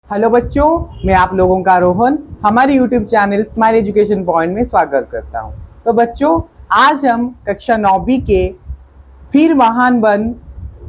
Hello बच्चों, मैं आप लोगों का रोहन हमारे YouTube channel smile education point में स्वागत करता हूं। तो बच्चों, आज हम कक्षा 9वीं के फिर महान बन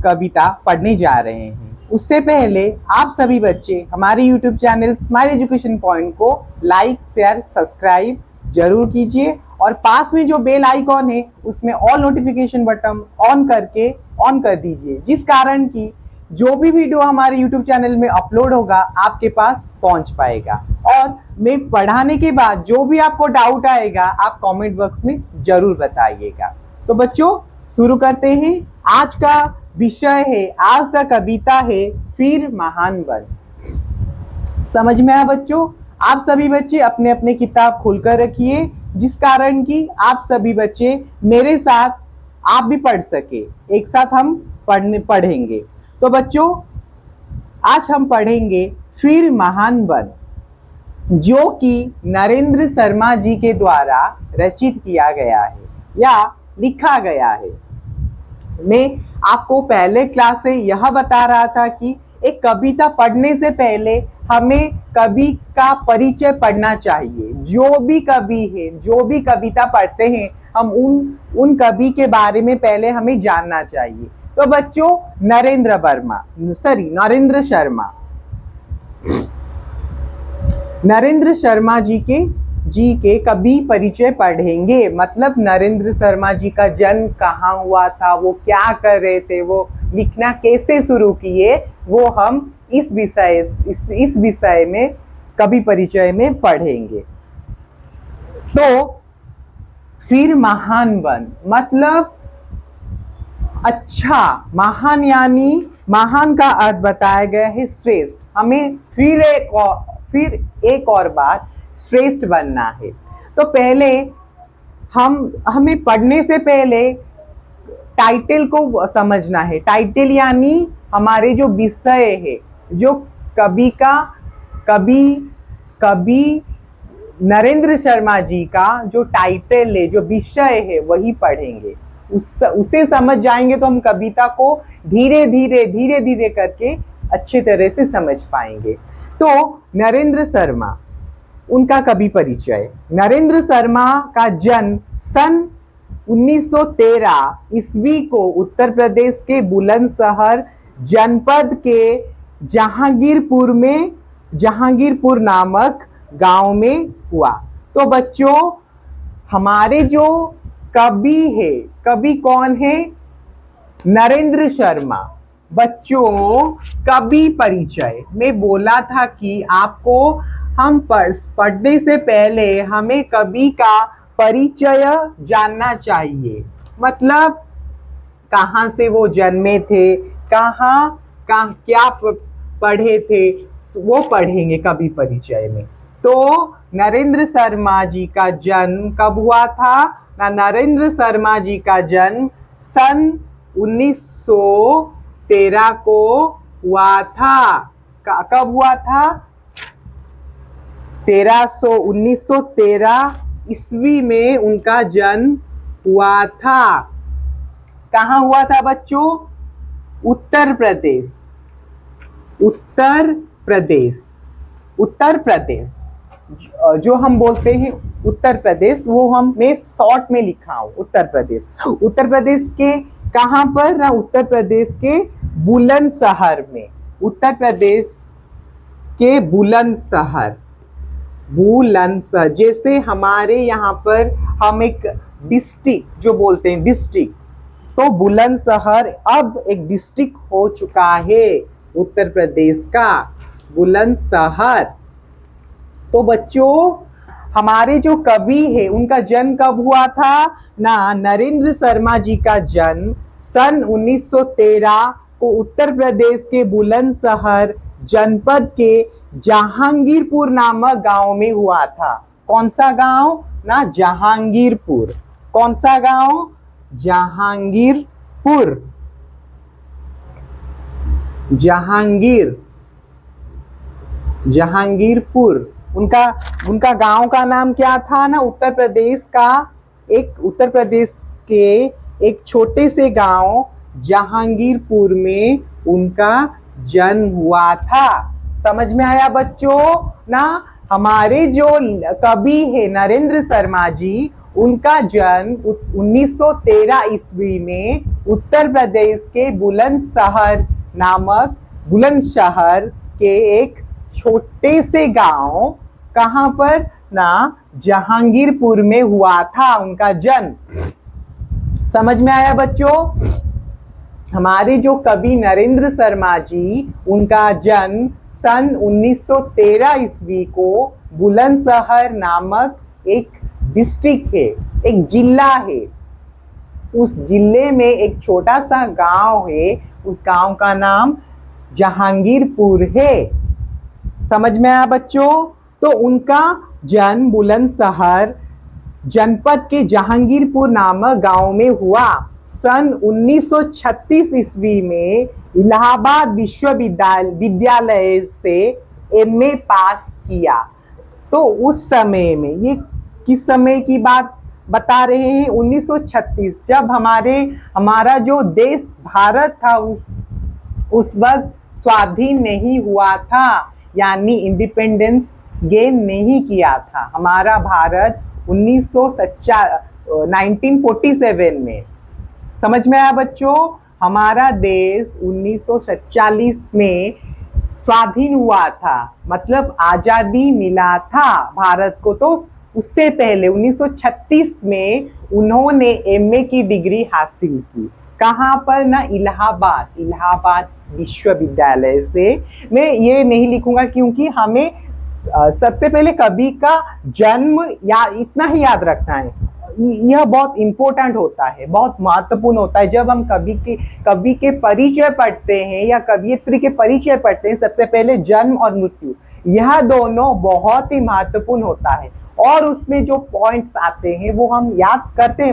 कविता पढ़ने जा रहे हैं। उससे पहले आप सभी बच्चे हमारे YouTube channel smile education point को लाइक, शेयर, सब्सक्राइब जरूर कीजिए और पास में जो बेल आइकॉन है उसमें ऑल नोटिफिकेशन बटन ऑन करके ऑन कर दीजिए, जिस कारण की जो भी वीडियो हमारे YouTube चैनल में अपलोड होगा आपके पास पहुंच पाएगा। और मैं पढ़ाने के बाद जो भी आपको डाउट आएगा आप कमेंट बॉक्स में जरूर बताइएगा। तो बच्चों, शुरू करते हैं। आज का विषय है, आज का कविता है फिर महान बन। समझ में आया बच्चों? आप सभी बच्चे अपने अपने किताब खोलकर रखिए, जिस कारण कि आप सभी बच्चे मेरे साथ आप भी पढ़ सके, एक साथ हम पढ़ेंगे। तो बच्चों, आज हम पढ़ेंगे फिर महान बन, जो कि नरेंद्र शर्मा जी के द्वारा रचित किया गया है या लिखा गया है। मैं आपको पहले क्लास से यह बता रहा था कि एक कविता पढ़ने से पहले हमें कवि का परिचय पढ़ना चाहिए। जो भी कवि है, जो भी कविता पढ़ते हैं, हम उन कवि के बारे में पहले हमें जानना चाहिए। तो बच्चों, नरेंद्र शर्मा जी के कवि परिचय पढ़ेंगे। मतलब नरेंद्र शर्मा जी का जन्म कहाँ हुआ था, वो क्या कर रहे थे, वो लिखना कैसे शुरू किए, वो हम इस विषय में कवि परिचय में पढ़ेंगे। तो फिर महान बन मतलब अच्छा, महान यानी महान का अर्थ बताया गया है श्रेष्ठ। हमें फिर एक और बार श्रेष्ठ बनना है। तो पहले हमें पढ़ने से पहले टाइटल को समझना है। टाइटल यानी हमारे जो विषय है, जो कवि नरेंद्र शर्मा जी का जो टाइटल है, जो विषय है, वही पढ़ेंगे। उसे समझ जाएंगे तो हम कविता को धीरे धीरे करके अच्छे तरह से समझ पाएंगे। तो नरेंद्र शर्मा, उनका कवि परिचय। नरेंद्र शर्मा का जन्म सन 1913 ईस्वी को उत्तर प्रदेश के बुलंदशहर जनपद के जहांगीरपुर नामक गांव में हुआ। तो बच्चों, हमारे जो कवि है, कवि कौन है? नरेंद्र शर्मा। बच्चों, कवि परिचय में बोला था कि आपको हम पढ़ने से पहले हमें कवि का परिचय जानना चाहिए। मतलब कहाँ से वो जन्मे थे, कहाँ क्या पढ़े थे, वो पढ़ेंगे कवि परिचय में। तो नरेंद्र शर्मा जी का जन्म कब हुआ था? नरेंद्र शर्मा जी का जन्म सन 1913 को हुआ था। कब हुआ था? 1913 ईस्वी में उनका जन्म हुआ था। कहाँ हुआ था बच्चों? उत्तर प्रदेश जो हम बोलते हैं उत्तर प्रदेश, वो मैं शॉर्ट में लिखा हूं उत्तर प्रदेश के कहां पर? ना उत्तर प्रदेश के बुलंदशहर में। उत्तर प्रदेश के बुलंदशहर, जैसे हमारे यहाँ पर हम एक डिस्ट्रिक्ट जो बोलते हैं डिस्ट्रिक्ट, तो बुलंदशहर अब एक डिस्ट्रिक्ट हो चुका है उत्तर प्रदेश का, बुलंदशहर। तो बच्चों, हमारे जो कवि है उनका जन्म कब हुआ था? नरेंद्र शर्मा जी का जन्म सन 1913 को उत्तर प्रदेश के बुलंदशहर जनपद के जहांगीरपुर नामक गांव में हुआ था। कौन सा गांव? जहांगीरपुर। कौन सा गांव? जहांगीरपुर। उनका गांव का नाम क्या था? उत्तर प्रदेश के एक छोटे से गांव जहांगीरपुर में उनका जन्म हुआ था समझ में आया बच्चों ना। हमारे जो कवि है नरेंद्र शर्मा जी, उनका जन्म 1913 ईस्वी में उत्तर प्रदेश के बुलंदशहर के एक छोटे से गांव, कहां पर ना, जहांगीरपुर में हुआ था उनका जन्म। समझ में आया बच्चों। हमारे जो कवि नरेंद्र शर्मा जी, उनका जन्म सन 1913 ईस्वी को बुलंदशहर नामक एक डिस्ट्रिक्ट है, एक जिला है, उस जिले में एक छोटा सा गांव है, उस गांव का नाम जहांगीरपुर है। समझ में आया बच्चों। तो उनका जन्म बुलंदशहर जनपद के जहांगीरपुर नामक गांव में हुआ। सन 1936 ईस्वी में इलाहाबाद विश्वविद्यालय से एमए पास किया। तो उस समय में, ये किस समय की बात बता रहे हैं, 1936, जब हमारा जो देश भारत था उस वक्त स्वाधीन नहीं हुआ था, यानी इंडिपेंडेंस गेन नहीं किया था हमारा भारत 1947 में। समझ में आया बच्चों। हमारा देश 1947 में स्वाधीन हुआ था, मतलब आजादी मिला था भारत को। तो उससे पहले 1936 में उन्होंने एमए की डिग्री हासिल की। कहाँ पर ना, इलाहाबाद विश्वविद्यालय से। मैं ये नहीं लिखूंगा क्योंकि हमें सबसे पहले कवि का जन्म या इतना ही याद रखना है। यह बहुत इंपॉर्टेंट होता है, बहुत महत्वपूर्ण होता है। जब हम कवि के परिचय पढ़ते हैं या कवियत्री के परिचय पढ़ते हैं, सबसे पहले जन्म और मृत्यु, यह दोनों बहुत ही महत्वपूर्ण होता है। और उसमें जो पॉइंट्स आते हैं वो हम याद करते हैं,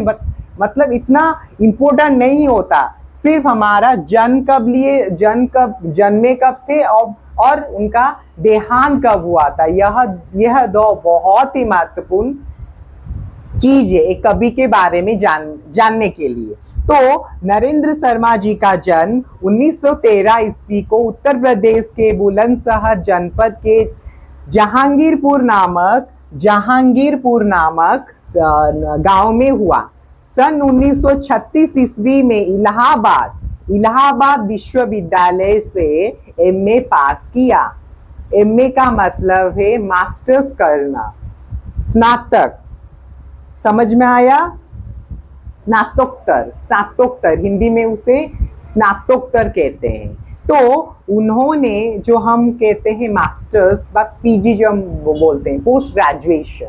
मतलब इतना इंपॉर्टेंट नहीं होता। सिर्फ हमारा जन्मे कब थे और उनका देहांत कब हुआ था, यह दो बहुत ही महत्वपूर्ण चीज है एक कवि के बारे में जानने के लिए। तो नरेंद्र शर्मा जी का जन्म 1913 ईस्वी को उत्तर प्रदेश के बुलंदशहर जनपद के जहांगीरपुर नामक गांव में हुआ। सन 1936 ईस्वी में इलाहाबाद विश्वविद्यालय से एमए पास किया। एमए का मतलब है मास्टर्स करना, स्नातक। समझ में आया। स्नातकोत्तर हिंदी में उसे स्नातकोत्तर कहते हैं। तो उन्होंने, जो हम कहते हैं मास्टर्स व पीजी जो हम बोलते हैं, पोस्ट ग्रेजुएशन,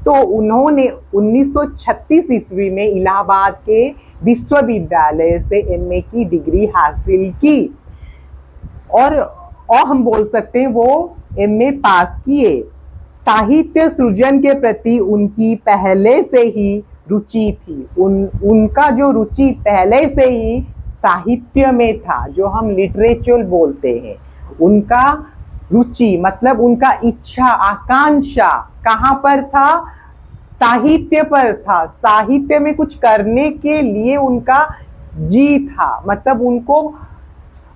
तो उन्होंने 1936 ईस्वी में इलाहाबाद के विश्वविद्यालय से एमए की डिग्री हासिल की। और हम बोल सकते हैं वो एमए पास किए। साहित्य सृजन के प्रति उनकी पहले से ही रुचि थी। उनका जो रुचि पहले से ही साहित्य में था, जो हम लिटरेचर बोलते हैं, उनका रुचि मतलब उनका इच्छा, आकांक्षा कहाँ पर था, साहित्य पर था। साहित्य में कुछ करने के लिए उनका जी था, मतलब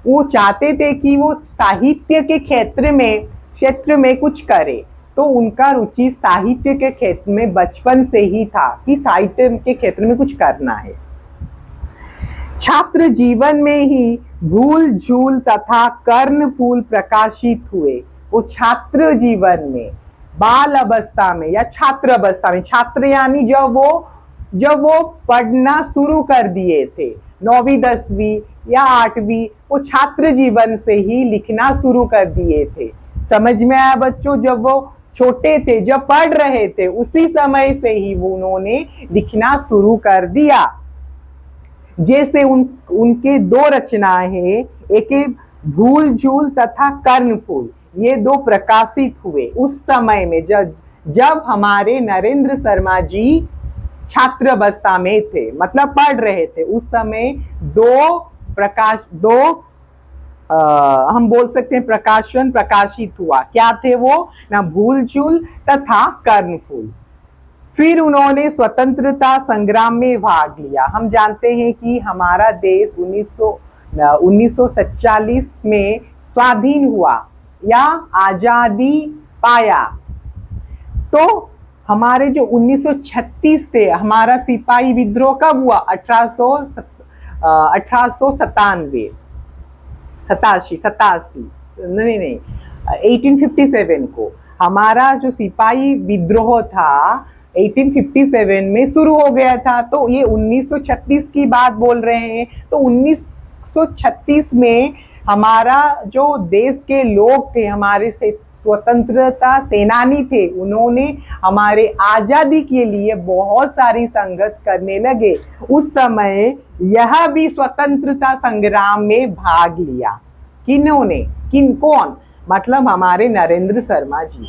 वो चाहते थे कि वो साहित्य के क्षेत्र में कुछ करे। तो उनका रुचि साहित्य के क्षेत्र में बचपन से ही था कि साहित्य के क्षेत्र में कुछ करना है। छात्र जीवन में ही भूल झूल तथा कर्णफूल प्रकाशित हुए। वो छात्र जीवन में, बाल अवस्था में या छात्र अवस्था में, छात्र यानी जब वो पढ़ना शुरू कर दिए थे, 9वीं 10वीं या 8वीं, वो छात्र जीवन से ही लिखना शुरू कर दिए थे। समझ में आया बच्चों। जब वो छोटे थे, जब पढ़ रहे थे, उसी समय से ही वो उन्होंने लिखना शुरू कर दिया। जैसे उनके 2 रचनाएं हैं, एक भूल झूल तथा कर्णफूल, ये 2 प्रकाशित हुए उस समय में जब हमारे नरेंद्र शर्मा जी छात्र अवस्था में थे, मतलब पढ़ रहे थे। उस समय 2 हम बोल सकते हैं प्रकाशन प्रकाशित हुआ। क्या थे वो ना, भूल झूल तथा कर्णफूल। फिर उन्होंने स्वतंत्रता संग्राम में भाग लिया। हम जानते हैं कि हमारा देश 1947 में स्वाधीन हुआ। या आजादी पाया। तो हमारे जो 1936 थे, हमारा सिपाही विद्रोह कब हुआ? 1897 सतासी नहीं 1857 को हमारा जो सिपाही विद्रोह था 1857 में शुरू हो गया था। तो ये 1936 की बात बोल रहे हैं। तो 1936 में हमारा जो देश के लोग थे, हमारे से स्वतंत्रता सेनानी थे, उन्होंने हमारे आजादी के लिए बहुत सारी संघर्ष करने लगे। उस समय यह भी स्वतंत्रता संग्राम में भाग लिया। किन्होंने? कौन? मतलब हमारे नरेंद्र शर्मा जी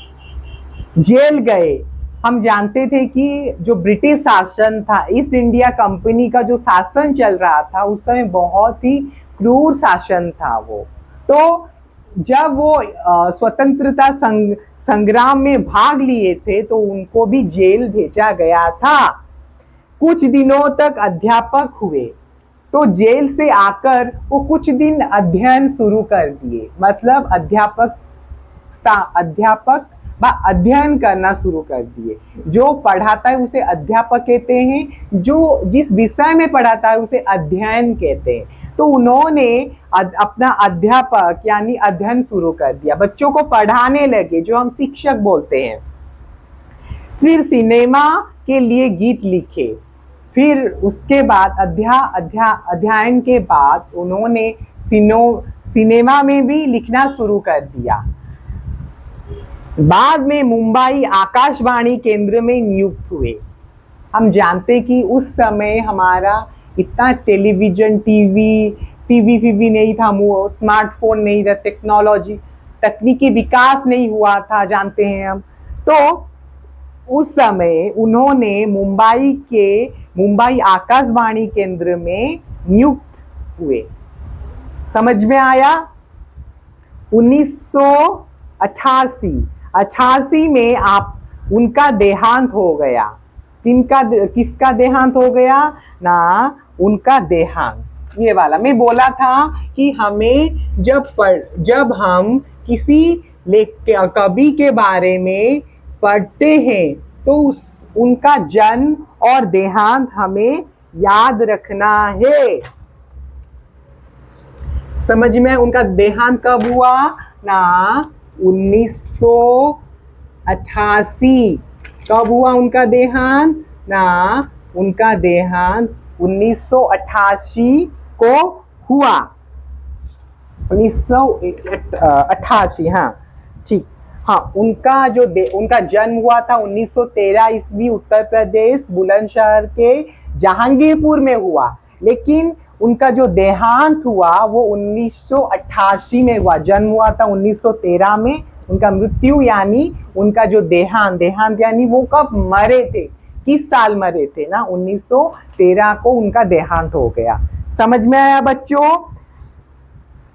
जेल गए। हम जानते थे कि जो ब्रिटिश शासन था, ईस्ट इंडिया कंपनी का जो शासन चल रहा था उस समय बहुत ही क्रूर शासन था वो। तो जब वो स्वतंत्रता संग्राम में भाग लिए थे तो उनको भी जेल भेजा गया था। कुछ दिनों तक अध्यापक हुए। तो जेल से आकर वो कुछ दिन अध्ययन शुरू कर दिए। मतलब अध्यापक अध्ययन करना शुरू कर दिए। जो पढ़ाता है उसे अध्यापक कहते हैं, जो जिस विषय में पढ़ाता है उसे अध्ययन कहते हैं। तो उन्होंने अपना अध्यापक यानी अध्ययन शुरू कर दिया, बच्चों को पढ़ाने लगे, जो हम शिक्षक बोलते हैं। फिर सिनेमा के लिए गीत लिखे। फिर उसके बाद अध्ययन के बाद उन्होंने सिनेमा में भी लिखना शुरू कर दिया। बाद में मुंबई आकाशवाणी केंद्र में नियुक्त हुए। हम जानते कि उस समय हमारा इतना टेलीविजन टीवी नहीं था, स्मार्टफोन नहीं था, तकनीकी विकास नहीं हुआ था, जानते हैं हम। तो उस समय उन्होंने मुंबई आकाशवाणी केंद्र में नियुक्त हुए। समझ में आया? 1988 में उनका देहांत हो गया। किसका देहांत हो गया ना? उनका देहांत। ये वाला मैं बोला था कि हमें जब हम किसी कवि के बारे में पढ़ते हैं तो उनका जन्म और देहांत हमें याद रखना है। समझ में? उनका देहांत कब हुआ ना? 1988। कब हुआ उनका देहांत ना? उनका देहांत 1988 को हुआ। 1988, हाँ ठीक। हाँ, उनका जन्म हुआ था 1913 ईस्वी उत्तर प्रदेश बुलंदशहर के जहांगीरपुर में हुआ। लेकिन उनका जो देहांत हुआ वो 1988 में हुआ। जन्म हुआ था 1913 में, उनका मृत्यु यानी उनका जो देहांत यानी वो कब मरे थे, किस साल मरे थे ना? 1913 को उनका देहांत हो गया। समझ में आया बच्चों?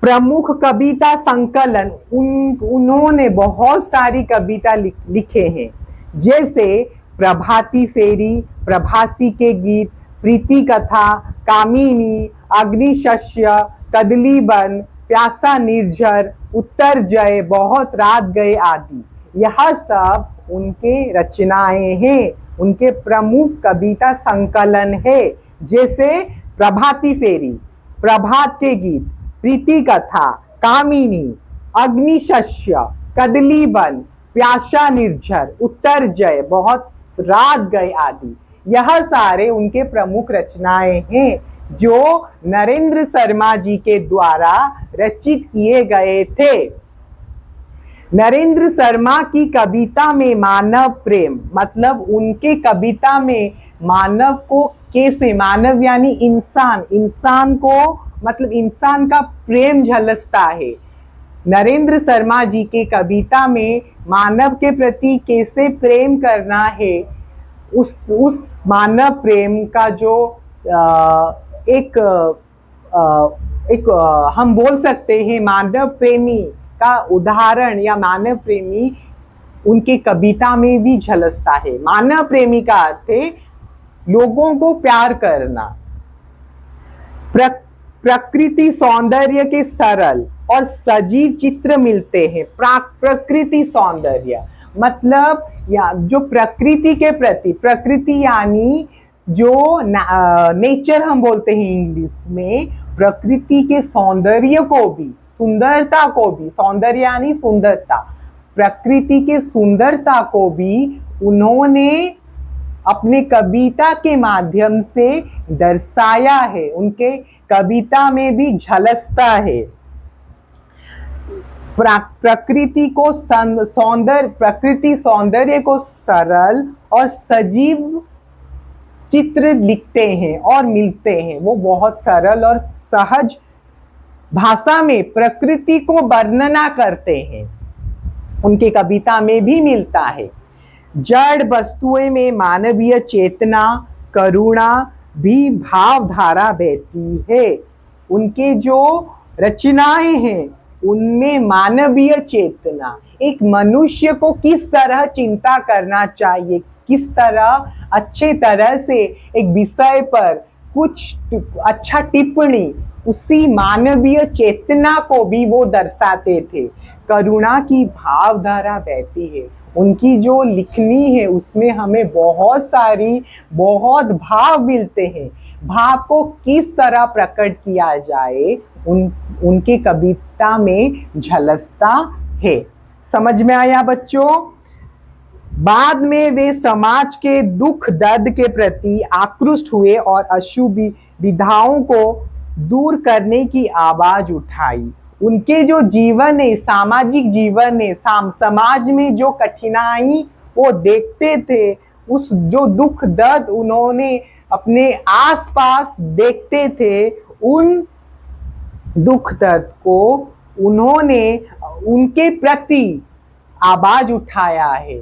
प्रमुख कविता संकलन, उन्होंने बहुत सारी कविता लिखे हैं, जैसे प्रभाती फेरी, प्रभासी के गीत, प्रीति कथा, कामिनी, अग्निशस्य, कदलीबन, प्यासा निर्झर, उत्तर जय, बहुत रात गए आदि। यह सब उनके रचनाएं हैं, उनके प्रमुख कविता संकलन है। जैसे प्रभाती फेरी, प्रभात के गीत, प्रीति कथा, कामिनी, अग्निशस्य, कदलीबन, प्यासा निर्झर, उत्तर जय, बहुत रात गए आदि। यह सारे उनके प्रमुख रचनाएं हैं जो नरेंद्र शर्मा जी के द्वारा रचित किए गए थे। नरेंद्र शर्मा की कविता में मानव प्रेम, मतलब उनके कविता में मानव को कैसे, मानव यानी इंसान को, मतलब इंसान का प्रेम झलकता है। नरेंद्र शर्मा जी के कविता में मानव के प्रति कैसे प्रेम करना है, उस मानव प्रेम का जो एक हम बोल सकते हैं मानव प्रेमी का उदाहरण, या मानव प्रेमी उनके कविता में भी झलकता है। मानव प्रेमी का अर्थ है लोगों को प्यार करना, प्रकृति सौंदर्य के सरल और सजीव चित्र मिलते हैं। प्रकृति सौंदर्य मतलब या जो प्रकृति के प्रति, प्रकृति यानी जो नेचर हम बोलते हैं इंग्लिश में, प्रकृति के सौंदर्य को भी, सुंदरता को भी, सौंदर्य यानी सुंदरता, प्रकृति के सुंदरता को भी उन्होंने अपने कविता के माध्यम से दर्शाया है। उनके कविता में भी झलकता है। प्रकृति को प्रकृति सौंदर्य को सरल और सजीव चित्र लिखते हैं और मिलते हैं। वो बहुत सरल और सहज भाषा में प्रकृति को वर्णना करते हैं, उनके कविता में भी मिलता है। जड़ वस्तुएं में मानवीय चेतना, करुणा भी भावधारा बहती है। उनके जो रचनाएं हैं उनमें मानवीय चेतना, एक मनुष्य को किस तरह चिंता करना चाहिए, किस तरह अच्छे तरह से एक विषय पर कुछ अच्छा टिप्पणी, उसी मानवीय चेतना को भी वो दर्शाते थे। करुणा की भावधारा बहती है। उनकी जो लिखनी है उसमें हमें बहुत भाव मिलते हैं। भाव को किस तरह प्रकट किया जाए उनके कविता में झलकता है। समझ में आया बच्चों? बाद में वे समाज के दुख दर्द के प्रति आकृष्ट हुए और असुविधाओं को दूर करने की आवाज उठाई। उनके जो जीवन है, सामाजिक जीवन है, समाज में जो कठिनाई वो देखते थे, उस जो दुख दर्द उन्होंने अपने आसपास देखते थे, उन दुख दर्द को उन्होंने उनके प्रति आवाज उठाया है।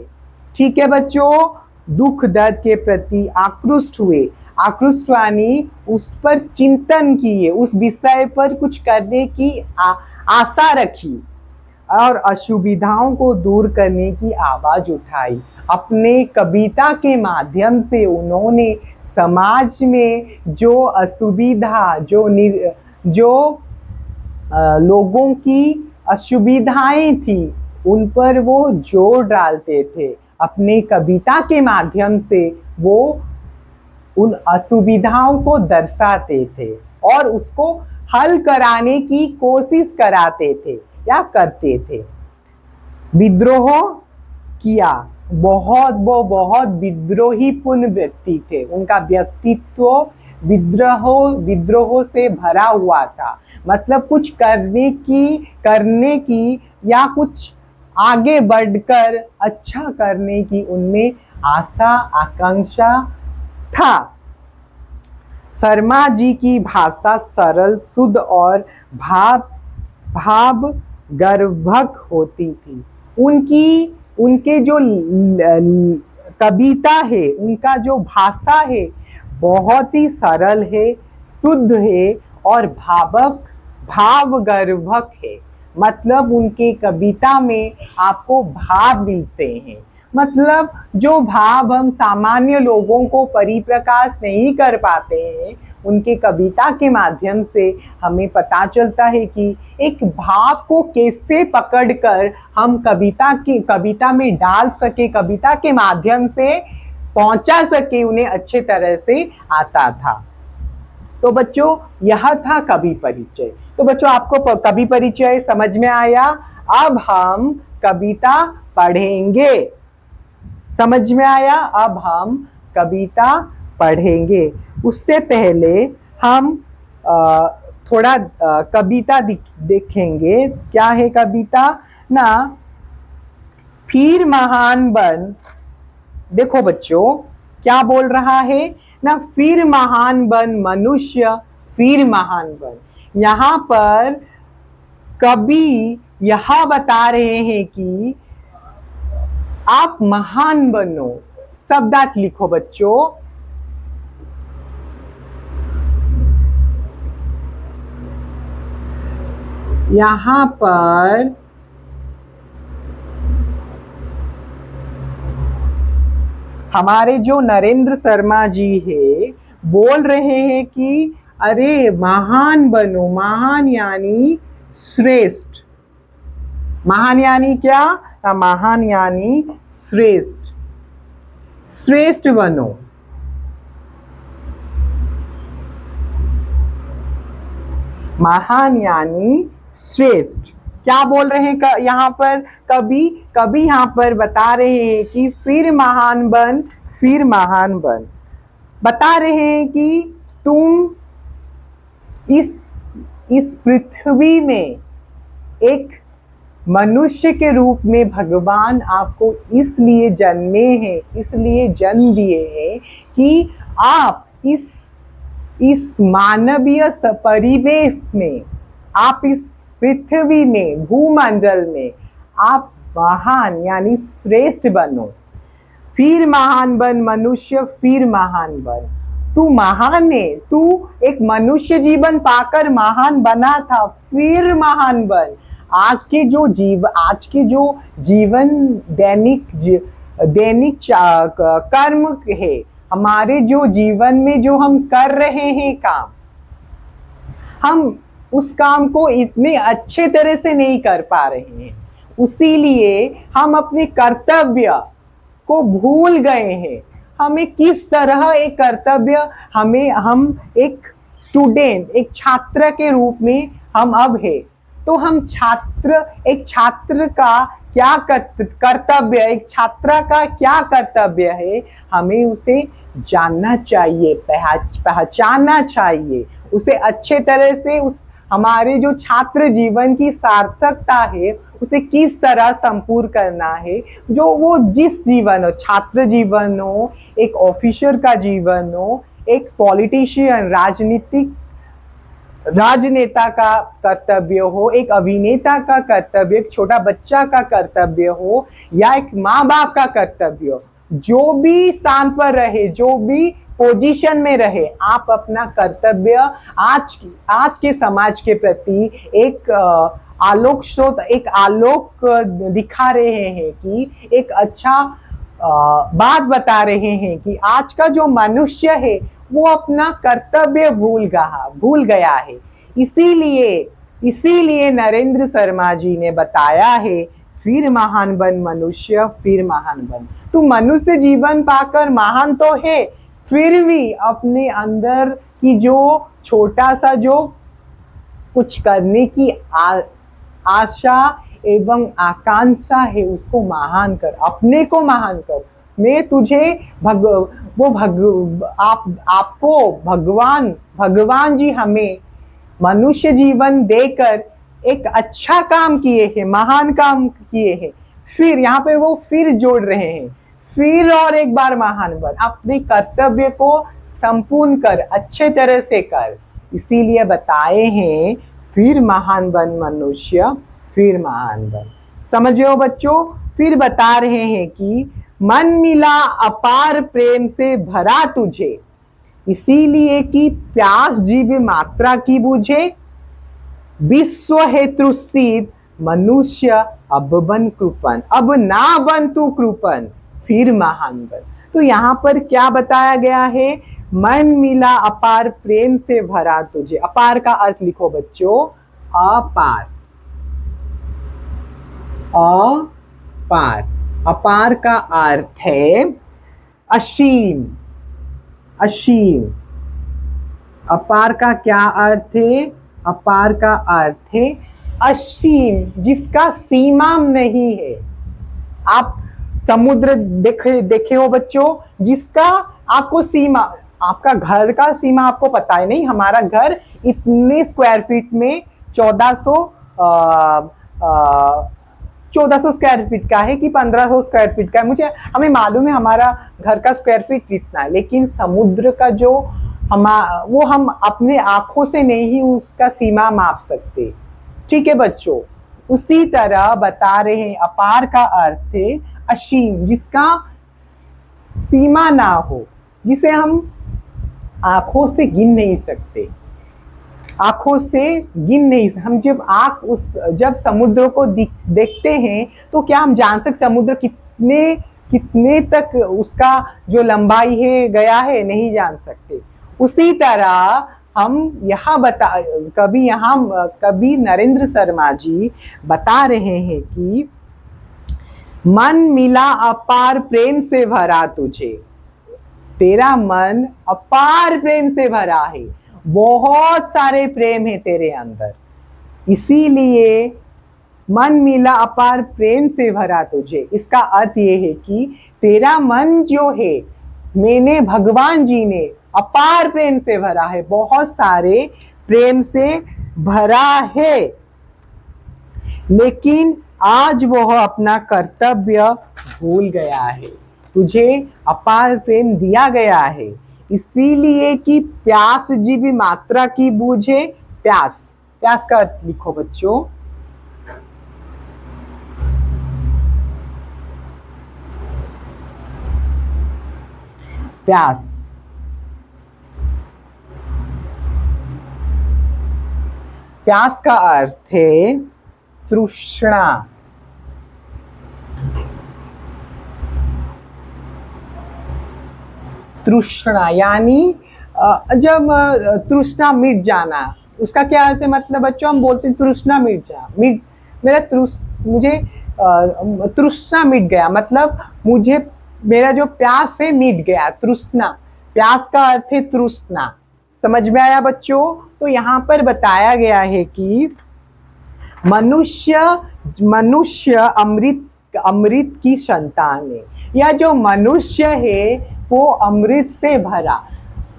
ठीक है बच्चों, दुख दर्द के प्रति आकृष्ट हुए, आकृष्ट यानी उस पर चिंतन किए, उस विषय पर कुछ करने की आशा रखी और असुविधाओं को दूर करने की आवाज उठाई। अपने कविता के माध्यम से उन्होंने समाज में जो असुविधा, जो लोगों की असुविधाएं थी, उन पर वो जोर डालते थे। अपने कविता के माध्यम से वो उन असुविधाओं को दर्शाते थे और उसको हल कराने की कोशिश कराते थे या करते थे। विद्रोह किया, वो बहुत विद्रोहीपूर्ण व्यक्ति थे। उनका व्यक्तित्व विद्रोह से भरा हुआ था। मतलब कुछ करने की या कुछ आगे बढ़कर अच्छा करने की उनमें आशा आकांक्षा था। शर्मा जी की भाषा सरल, शुद्ध और भाव गर्भक होती थी। उनके जो कविता है, उनका जो भाषा है बहुत ही सरल है, शुद्ध है और भाव गर्भक है। मतलब उनके कविता में आपको भाव मिलते हैं। मतलब जो भाव हम सामान्य लोगों को परिप्रकाश नहीं कर पाते हैं, उनके कविता के माध्यम से हमें पता चलता है कि एक भाव को कैसे पकड़कर हम कविता में डाल सके, कविता के माध्यम से पहुंचा सके, उन्हें अच्छे तरह से आता था। तो बच्चों यह था कवि परिचय। तो बच्चों आपको कवि परिचय समझ में आया। अब हम कविता पढ़ेंगे। समझ में आया? अब हम कविता पढ़ेंगे। उससे पहले हम थोड़ा कविता देखेंगे। क्या है कविता ना? फिर महान बन। देखो बच्चों क्या बोल रहा है ना, फिर महान बन मनुष्य, फिर महान बन। यहाँ पर कवि यह बता रहे हैं कि आप महान बनो। शब्दार्थ लिखो बच्चों। यहाँ पर हमारे जो नरेंद्र शर्मा जी है बोल रहे हैं कि अरे महान बनो। महान यानी श्रेष्ठ। महान यानी क्या? महान यानी श्रेष्ठ। श्रेष्ठ बनो। महान यानी श्रेष्ठ। क्या बोल रहे हैं यहाँ पर? कभी कभी यहाँ पर बता रहे हैं कि फिर महान बन, फिर महान बन। बता रहे हैं कि तुम इस पृथ्वी में एक मनुष्य के रूप में भगवान आपको इसलिए जन्मे हैं, इसलिए जन्म दिए हैं कि आप इस मानवीय परिवेश में, आप इस पृथ्वी में, भूमंडल में आप महान यानी श्रेष्ठ बनो। फिर महान बन मनुष्य, फिर महान बन। तू महान है, तू एक मनुष्य जीवन पाकर महान बना था, फिर महान बन। आज के जो जीवन दैनिक कर्म है, हमारे जो जीवन में जो हम कर रहे हैं काम, हम उस काम को इतने अच्छे तरह से नहीं कर पा रहे हैं, इसीलिए हम अपने कर्तव्य को भूल गए हैं। हमें किस तरह एक कर्तव्य, हम एक स्टूडेंट, एक छात्र के रूप में हम अब है, तो हम एक छात्र का क्या कर्तव्य, एक छात्रा का क्या कर्तव्य है, हमें उसे जानना चाहिए, पहचानना चाहिए, उसे अच्छे तरह से हमारे जो छात्र जीवन की सार्थकता है उसे किस तरह संपूर्ण करना है। जो वो जिस जीवन हो, छात्र जीवन हो, एक ऑफिसर का जीवन हो, एक पॉलिटिशियन, राजनेता का कर्तव्य हो, एक अभिनेता का कर्तव्य, एक छोटा बच्चा का कर्तव्य हो, या एक माँ बाप का कर्तव्य हो, जो भी स्थान पर रहे, जो भी पोजीशन में रहे, आप अपना कर्तव्य आज के समाज के प्रति एक आलोक स्रोत, एक आलोक दिखा रहे हैं कि एक अच्छा बात बता रहे हैं कि आज का जो मनुष्य है वो अपना कर्तव्य भूल गया है। इसीलिए नरेंद्र शर्मा जी ने बताया है, फिर महान बन मनुष्य, फिर महान बन। तू मनुष्य जीवन पाकर महान तो है, फिर भी अपने अंदर की जो छोटा सा जो कुछ करने की आशा एवं आकांक्षा है उसको महान कर, अपने को महान कर। मैं तुझे आपको भगवान जी हमें मनुष्य जीवन देकर एक अच्छा काम किए हैं, महान काम किए हैं। फिर यहाँ पे वो फिर जोड़ रहे हैं, फिर और एक बार महान बन, अपने कर्तव्य को संपूर्ण कर, अच्छे तरह से कर। इसीलिए बताए हैं फिर महान बन मनुष्य, फिर महान बन। समझो बच्चों, फिर बता रहे हैं कि मन मिला अपार प्रेम से भरा तुझे, इसीलिए कि प्यास जीव मात्रा की बुझे, विश्व है तृषित मनुष्य अब बन कृपन, अब ना बन तू कृपन, फिर महान बन। तो यहाँ पर क्या बताया गया है? मन मिला अपार प्रेम से भरा तुझे। अपार का अर्थ लिखो बच्चों, अपार। अपार, अपार का अर्थ है असीम। असीम, अपार का क्या अर्थ है? अपार का अर्थ है असीम, जिसका सीमा नहीं है। आप समुद्र देखे हो बच्चों, जिसका आपको सीमा, आपका घर का सीमा आपको पता है नहीं, हमारा घर इतने स्क्वायर फीट में 1400 स्क्वायर फीट का है कि 1500 स्क्वायर फीट का है, हमें मालूम है हमारा घर का स्क्वायर फीट कितना है। लेकिन समुद्र का जो वो हम अपने आंखों से नहीं उसका सीमा माप सकते। ठीक है बच्चों, उसी तरह बता रहे हैं अपार का अर्थ है असीम, जिसका सीमा ना हो, जिसे हम आंखों से गिन नहीं सकते, आंखों से गिन नहीं। हम जब समुद्र को देखते हैं तो क्या हम जान सकते समुद्र कितने तक उसका जो लंबाई है गया है? नहीं जान सकते। उसी तरह हम कवि नरेंद्र शर्मा जी बता रहे हैं कि मन मिला अपार प्रेम से भरा तुझे, तेरा मन अपार प्रेम से भरा है, बहुत सारे प्रेम है तेरे अंदर, इसीलिए मन मिला अपार प्रेम से भरा तुझे। इसका अर्थ ये है कि तेरा मन जो है मैंने भगवान जी ने अपार प्रेम से भरा है, बहुत सारे प्रेम से भरा है, लेकिन आज वह अपना कर्तव्य भूल गया है। तुझे अपार प्रेम दिया गया है इसीलिए कि प्यास जीवी मात्रा की बूझे। प्यास, प्यास का अर्थ लिखो बच्चों। प्यास, प्यास का अर्थ है तृष्णा। तृष्णा यानी जब तृष्णा मिट जाना, उसका क्या अर्थ है? मतलब बच्चों हम बोलते हैं तृष्णा मिट जा, मुझे तृष्णा मिट गया, मतलब मुझे मेरा जो प्यास है मिट गया। तृष्णा, प्यास का अर्थ है तृष्णा। समझ में आया बच्चों? तो यहाँ पर बताया गया है कि मनुष्य अमृत की संतान है, या जो मनुष्य है वो अमृत से भरा।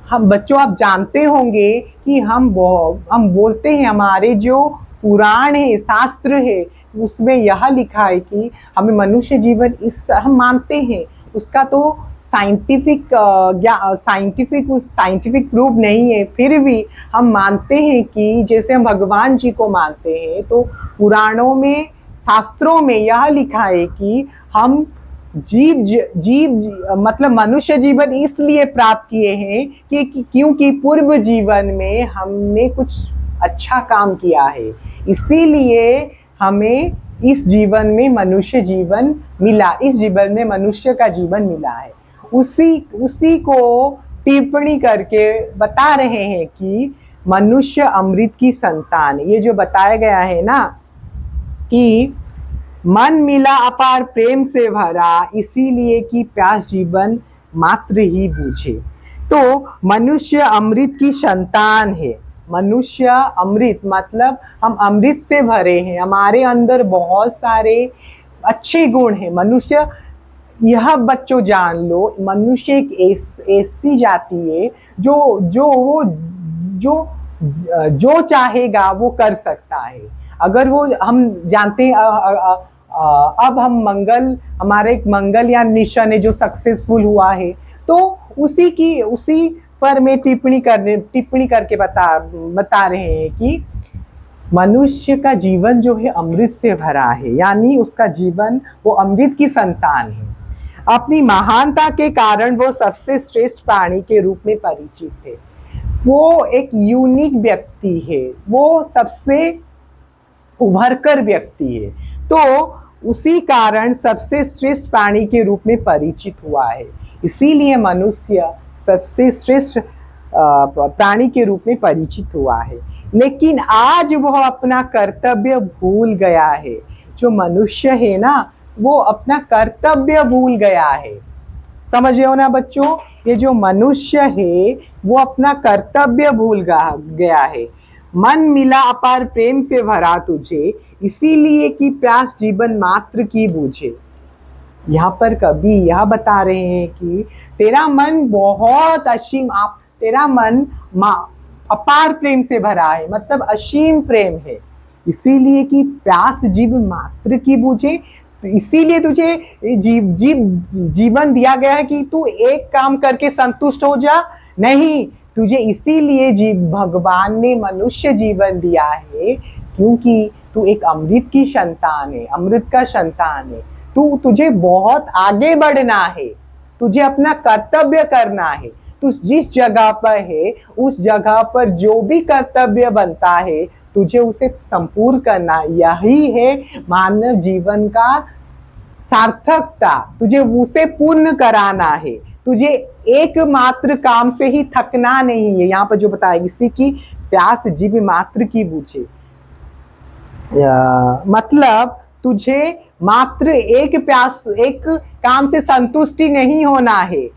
हम बच्चों आप जानते होंगे कि हम बोलते हैं, हमारे जो पुराण है, शास्त्र है, उसमें यह लिखा है कि हमें मनुष्य जीवन हम मानते हैं, उसका तो साइंटिफिक प्रूफ नहीं है, फिर भी हम मानते हैं कि जैसे हम भगवान जी को मानते हैं, तो पुराणों में, शास्त्रों में यह लिखा है कि हम मतलब मनुष्य जीवन इसलिए प्राप्त किए हैं कि क्योंकि पूर्व जीवन में हमने कुछ अच्छा काम किया है, इसीलिए हमें इस जीवन में मनुष्य जीवन मिला, इस जीवन में मनुष्य का जीवन मिला है। उसी को टिप्पणी करके बता रहे हैं कि मनुष्य अमृत की संतान। ये जो बताया गया है ना कि मन मिला अपार प्रेम से भरा, इसीलिए कि प्यास जीवन मात्र ही बूझे। तो मनुष्य अमृत की संतान है। मनुष्य अमृत मतलब हम अमृत से भरे हैं, हमारे अंदर बहुत सारे अच्छे गुण हैं। मनुष्य, यह बच्चों जान लो, मनुष्य एक ऐसी जाति है जो चाहेगा वो कर सकता है। अगर वो, हम जानते हैं अब हम हमारा एक मंगलयान मिशन है जो सक्सेसफुल हुआ है, तो उसी पर मैं टिप्पणी करके बता रहे हैं कि मनुष्य का जीवन जो है अमृत से भरा है, यानी उसका जीवन वो अमृत की संतान है। अपनी महानता के कारण वो सबसे श्रेष्ठ प्राणी के रूप में परिचित है। वो एक यूनिक व्यक्ति है, वो सबसे उभरकर व्यक्ति है, तो उसी कारण सबसे श्रेष्ठ प्राणी के रूप में परिचित हुआ है। इसीलिए मनुष्य सबसे श्रेष्ठ प्राणी के रूप में परिचित हुआ है। लेकिन आज वह अपना कर्तव्य भूल गया है। जो मनुष्य है ना, वो अपना कर्तव्य भूल गया है। समझ रहे हो ना बच्चों? ये जो मनुष्य है वो अपना कर्तव्य भूल गया है। मन मिला अपार प्रेम से भरा तुझे, इसीलिए कि प्यास जीवन मात्र की बूझे। यहाँ पर कवि यह बता रहे हैं कि तेरा मन बहुत असीम, तेरा मन अपार प्रेम से भरा है, मतलब असीम प्रेम है, इसीलिए कि प्यास जीव मात्र की बूझे। तो इसीलिए तुझे जीवन दिया गया है कि तू एक काम करके संतुष्ट हो जा, नहीं, तुझे इसीलिए भगवान ने मनुष्य जीवन दिया है क्योंकि तू एक अमृत की संतान है, अमृत का संतान है। तुझे बहुत आगे बढ़ना है, तुझे अपना कर्तव्य करना है। तू जिस जगह पर है उस जगह पर जो भी कर्तव्य बनता है तुझे उसे संपूर्ण करना, यही है मानव जीवन का सार्थकता, तुझे उसे पूर्ण कराना है। तुझे एकमात्र काम से ही थकना नहीं है। यहाँ पर जो बताया, इसी की प्यास जीभ मात्र की बूझे, मतलब तुझे मात्र एक काम से संतुष्टि नहीं होना है।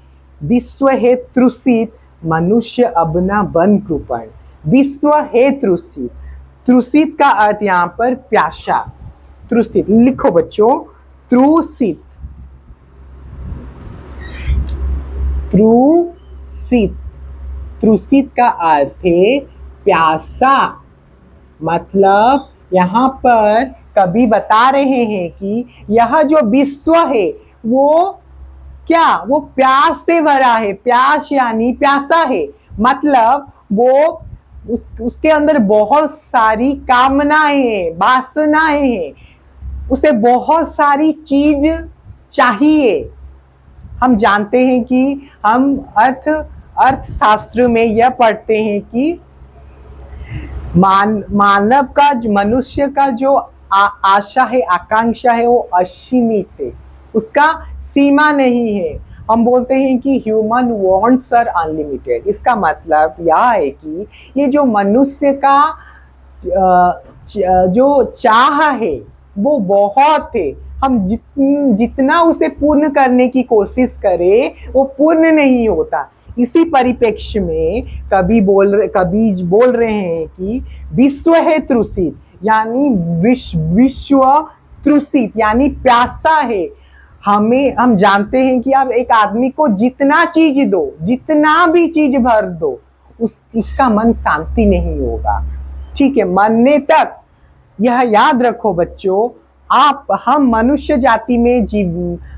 विश्व है तृषित, मनुष्य अब न बन कृपण। विश्व है तृषित, तृषित का अर्थ यहाँ पर प्यासा। तृषित लिखो बच्चों, तृषित, तृषित, तृषित का अर्थ है प्यासा। मतलब यहाँ पर कवि बता रहे हैं कि यह जो विश्व है वो क्या, वो प्यास से भरा है। प्यास यानी प्यासा है, मतलब वो उसके अंदर बहुत सारी कामनाएं हैं, वासनाएं हैं, उसे बहुत सारी चीज चाहिए। हम जानते हैं कि हम अर्थशास्त्र में यह पढ़ते हैं कि मानव का, मनुष्य का जो आशा है, आकांक्षा है, वो असीमित है, उसका सीमा नहीं है। हम बोलते हैं कि ह्यूमन वांट्स आर अनलिमिटेड। इसका मतलब यह है कि ये जो मनुष्य का जो चाह है वो बहुत है। हम जितना उसे पूर्ण करने की कोशिश करें वो पूर्ण नहीं होता। इसी परिप्रेक्ष्य में कवि बोल रहे हैं कि विश्व है तृषित, यानी विश्व तृषित यानी प्यासा है। हम जानते हैं कि अब एक आदमी को जितना चीज दो, जितना भी चीज भर दो, उसका मन शांति नहीं होगा। ठीक है, मरने तक यह याद रखो बच्चों, हम मनुष्य जाति में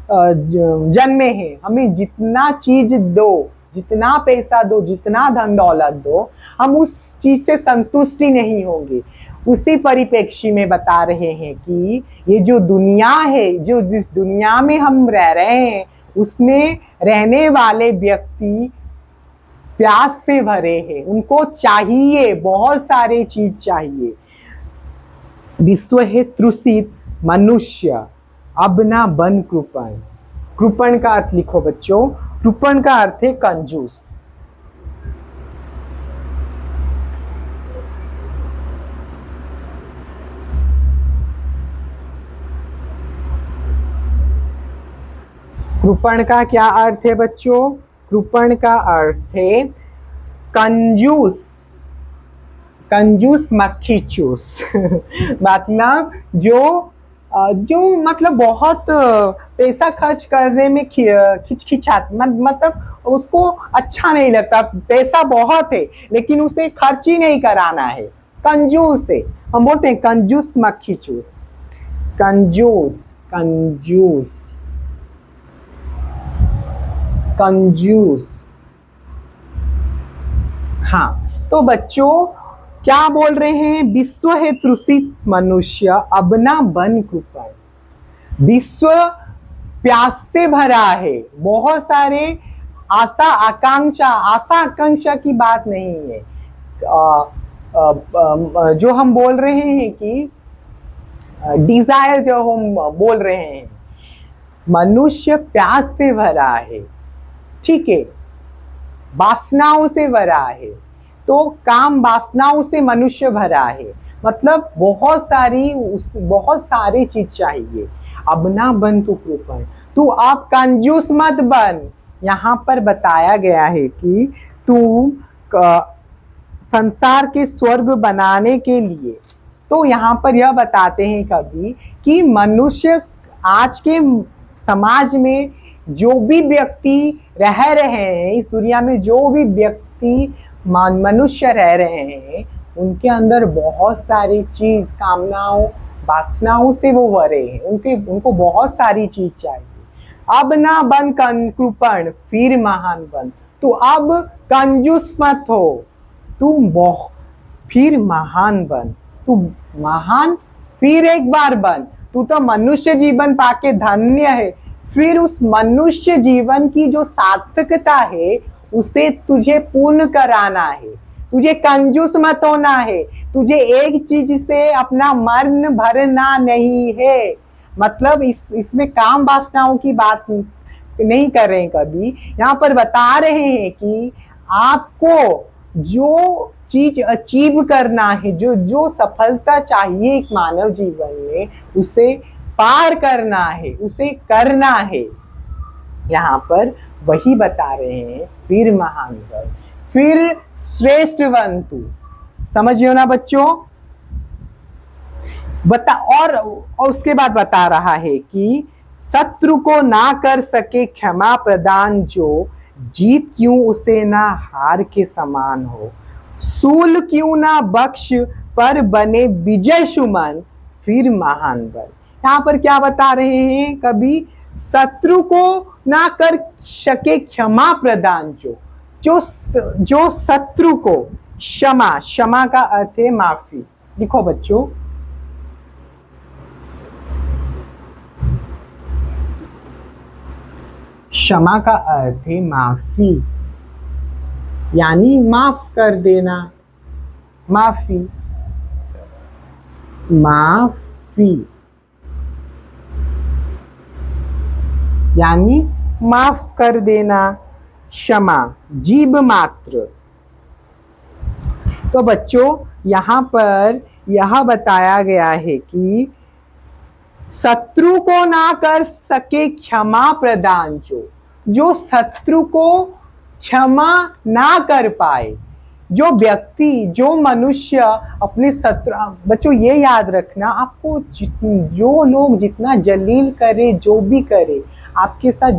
जन्मे हैं। हमें जितना चीज दो, जितना पैसा दो, जितना धन दौलत दो, हम उस चीज से संतुष्टि नहीं होंगे। उसी परिप्रेक्ष्य में बता रहे हैं कि ये जो दुनिया है, जो जिस दुनिया में हम रह रहे हैं, उसमें रहने वाले व्यक्ति प्यास से भरे हैं। उनको चाहिए, बहुत सारे चीज चाहिए। विश्व है तृषित, मनुष्य अब ना बन कृपण। कृपण का अर्थ लिखो बच्चों, कृपण का अर्थ है कंजूस। कृपण का क्या अर्थ है बच्चों? कृपण का अर्थ है कंजूस, कंजूस मक्खी चूस। मतलब जो मतलब बहुत पैसा खर्च करने में खिचखिचात, मतलब उसको अच्छा नहीं लगता। पैसा बहुत है लेकिन उसे खर्च ही नहीं कराना है, कंजूस है। हम बोलते हैं कंजूस मक्खी चूस। कंजूस, कंजूस, कंजूस। हाँ, तो बच्चों क्या बोल रहे हैं? विश्व है तृषित, मनुष्य अब ना बन कृपण। विश्व प्यास से भरा है, बहुत सारे आशा आकांक्षा की बात नहीं है। जो हम बोल रहे हैं कि डिजायर, जो हम बोल रहे हैं, मनुष्य प्यास से भरा है। ठीक है, वासनाओं से भरा है। तो काम वासनाओं से मनुष्य भरा है, मतलब बहुत सारी चीज चाहिए। अब ना बन तू कृपण, तू आप कंजूस मत बन। यहाँ पर बताया गया है कि तू संसार के स्वर्ग बनाने के लिए, तो यहाँ पर यह बताते हैं कवि कि मनुष्य आज के समाज में जो भी व्यक्ति रह रहे हैं, इस दुनिया में जो भी व्यक्ति मनुष्य रह रहे हैं, उनके अंदर बहुत सारी चीज, कामनाओं, वासनाओं से वो भरे हैं। उनको बहुत सारी चीज चाहिए। अब ना बन कृपण, फिर महान बन। तू अब कंजूस मत हो, तू फिर महान बन। तू महान फिर एक बार बन। तू तो मनुष्य जीवन पाके धन्य है, फिर उस मनुष्य जीवन की जो सार्थकता है उसे तुझे पूर्ण कराना है। तुझे कंजूस मत होना है। तुझे एक चीज से अपना मन भरना नहीं है। मतलब इसमें काम वासनाओं की बात नहीं कर रहे हैं कभी, यहाँ पर बता रहे हैं कि आपको जो चीज अचीव करना है, जो जो सफलता चाहिए एक मानव जीवन में, उसे पार करना है, उसे करना है। यहाँ पर वही बता रहे हैं, फिर महान बन, फिर श्रेष्ठ बन तू। समझियो ना बच्चों। और उसके बाद बता रहा है कि शत्रु को ना कर सके क्षमा प्रदान, जो जीत क्यों उसे ना हार के समान हो, सूल क्यों ना बख्श पर बने विजय सुमन, फिर महान बन। यहाँ पर क्या बता रहे हैं कभी, शत्रु को ना कर सके क्षमा प्रदान, जो शत्रु को, क्षमा का अर्थ है माफी। लिखो बच्चों, क्षमा का अर्थ है माफी, यानी माफ कर देना, माफी, माफी यानी माफ कर देना, क्षमा, जीव मात्र। तो बच्चों यहाँ पर यह बताया गया है कि शत्रु को ना कर सके क्षमा प्रदान, जो शत्रु को क्षमा ना कर पाए, जो व्यक्ति, जो मनुष्य अपने शत्रु, बच्चों ये याद रखना, आपको जो लोग जितना जलील करे, जो भी करे आपके साथ,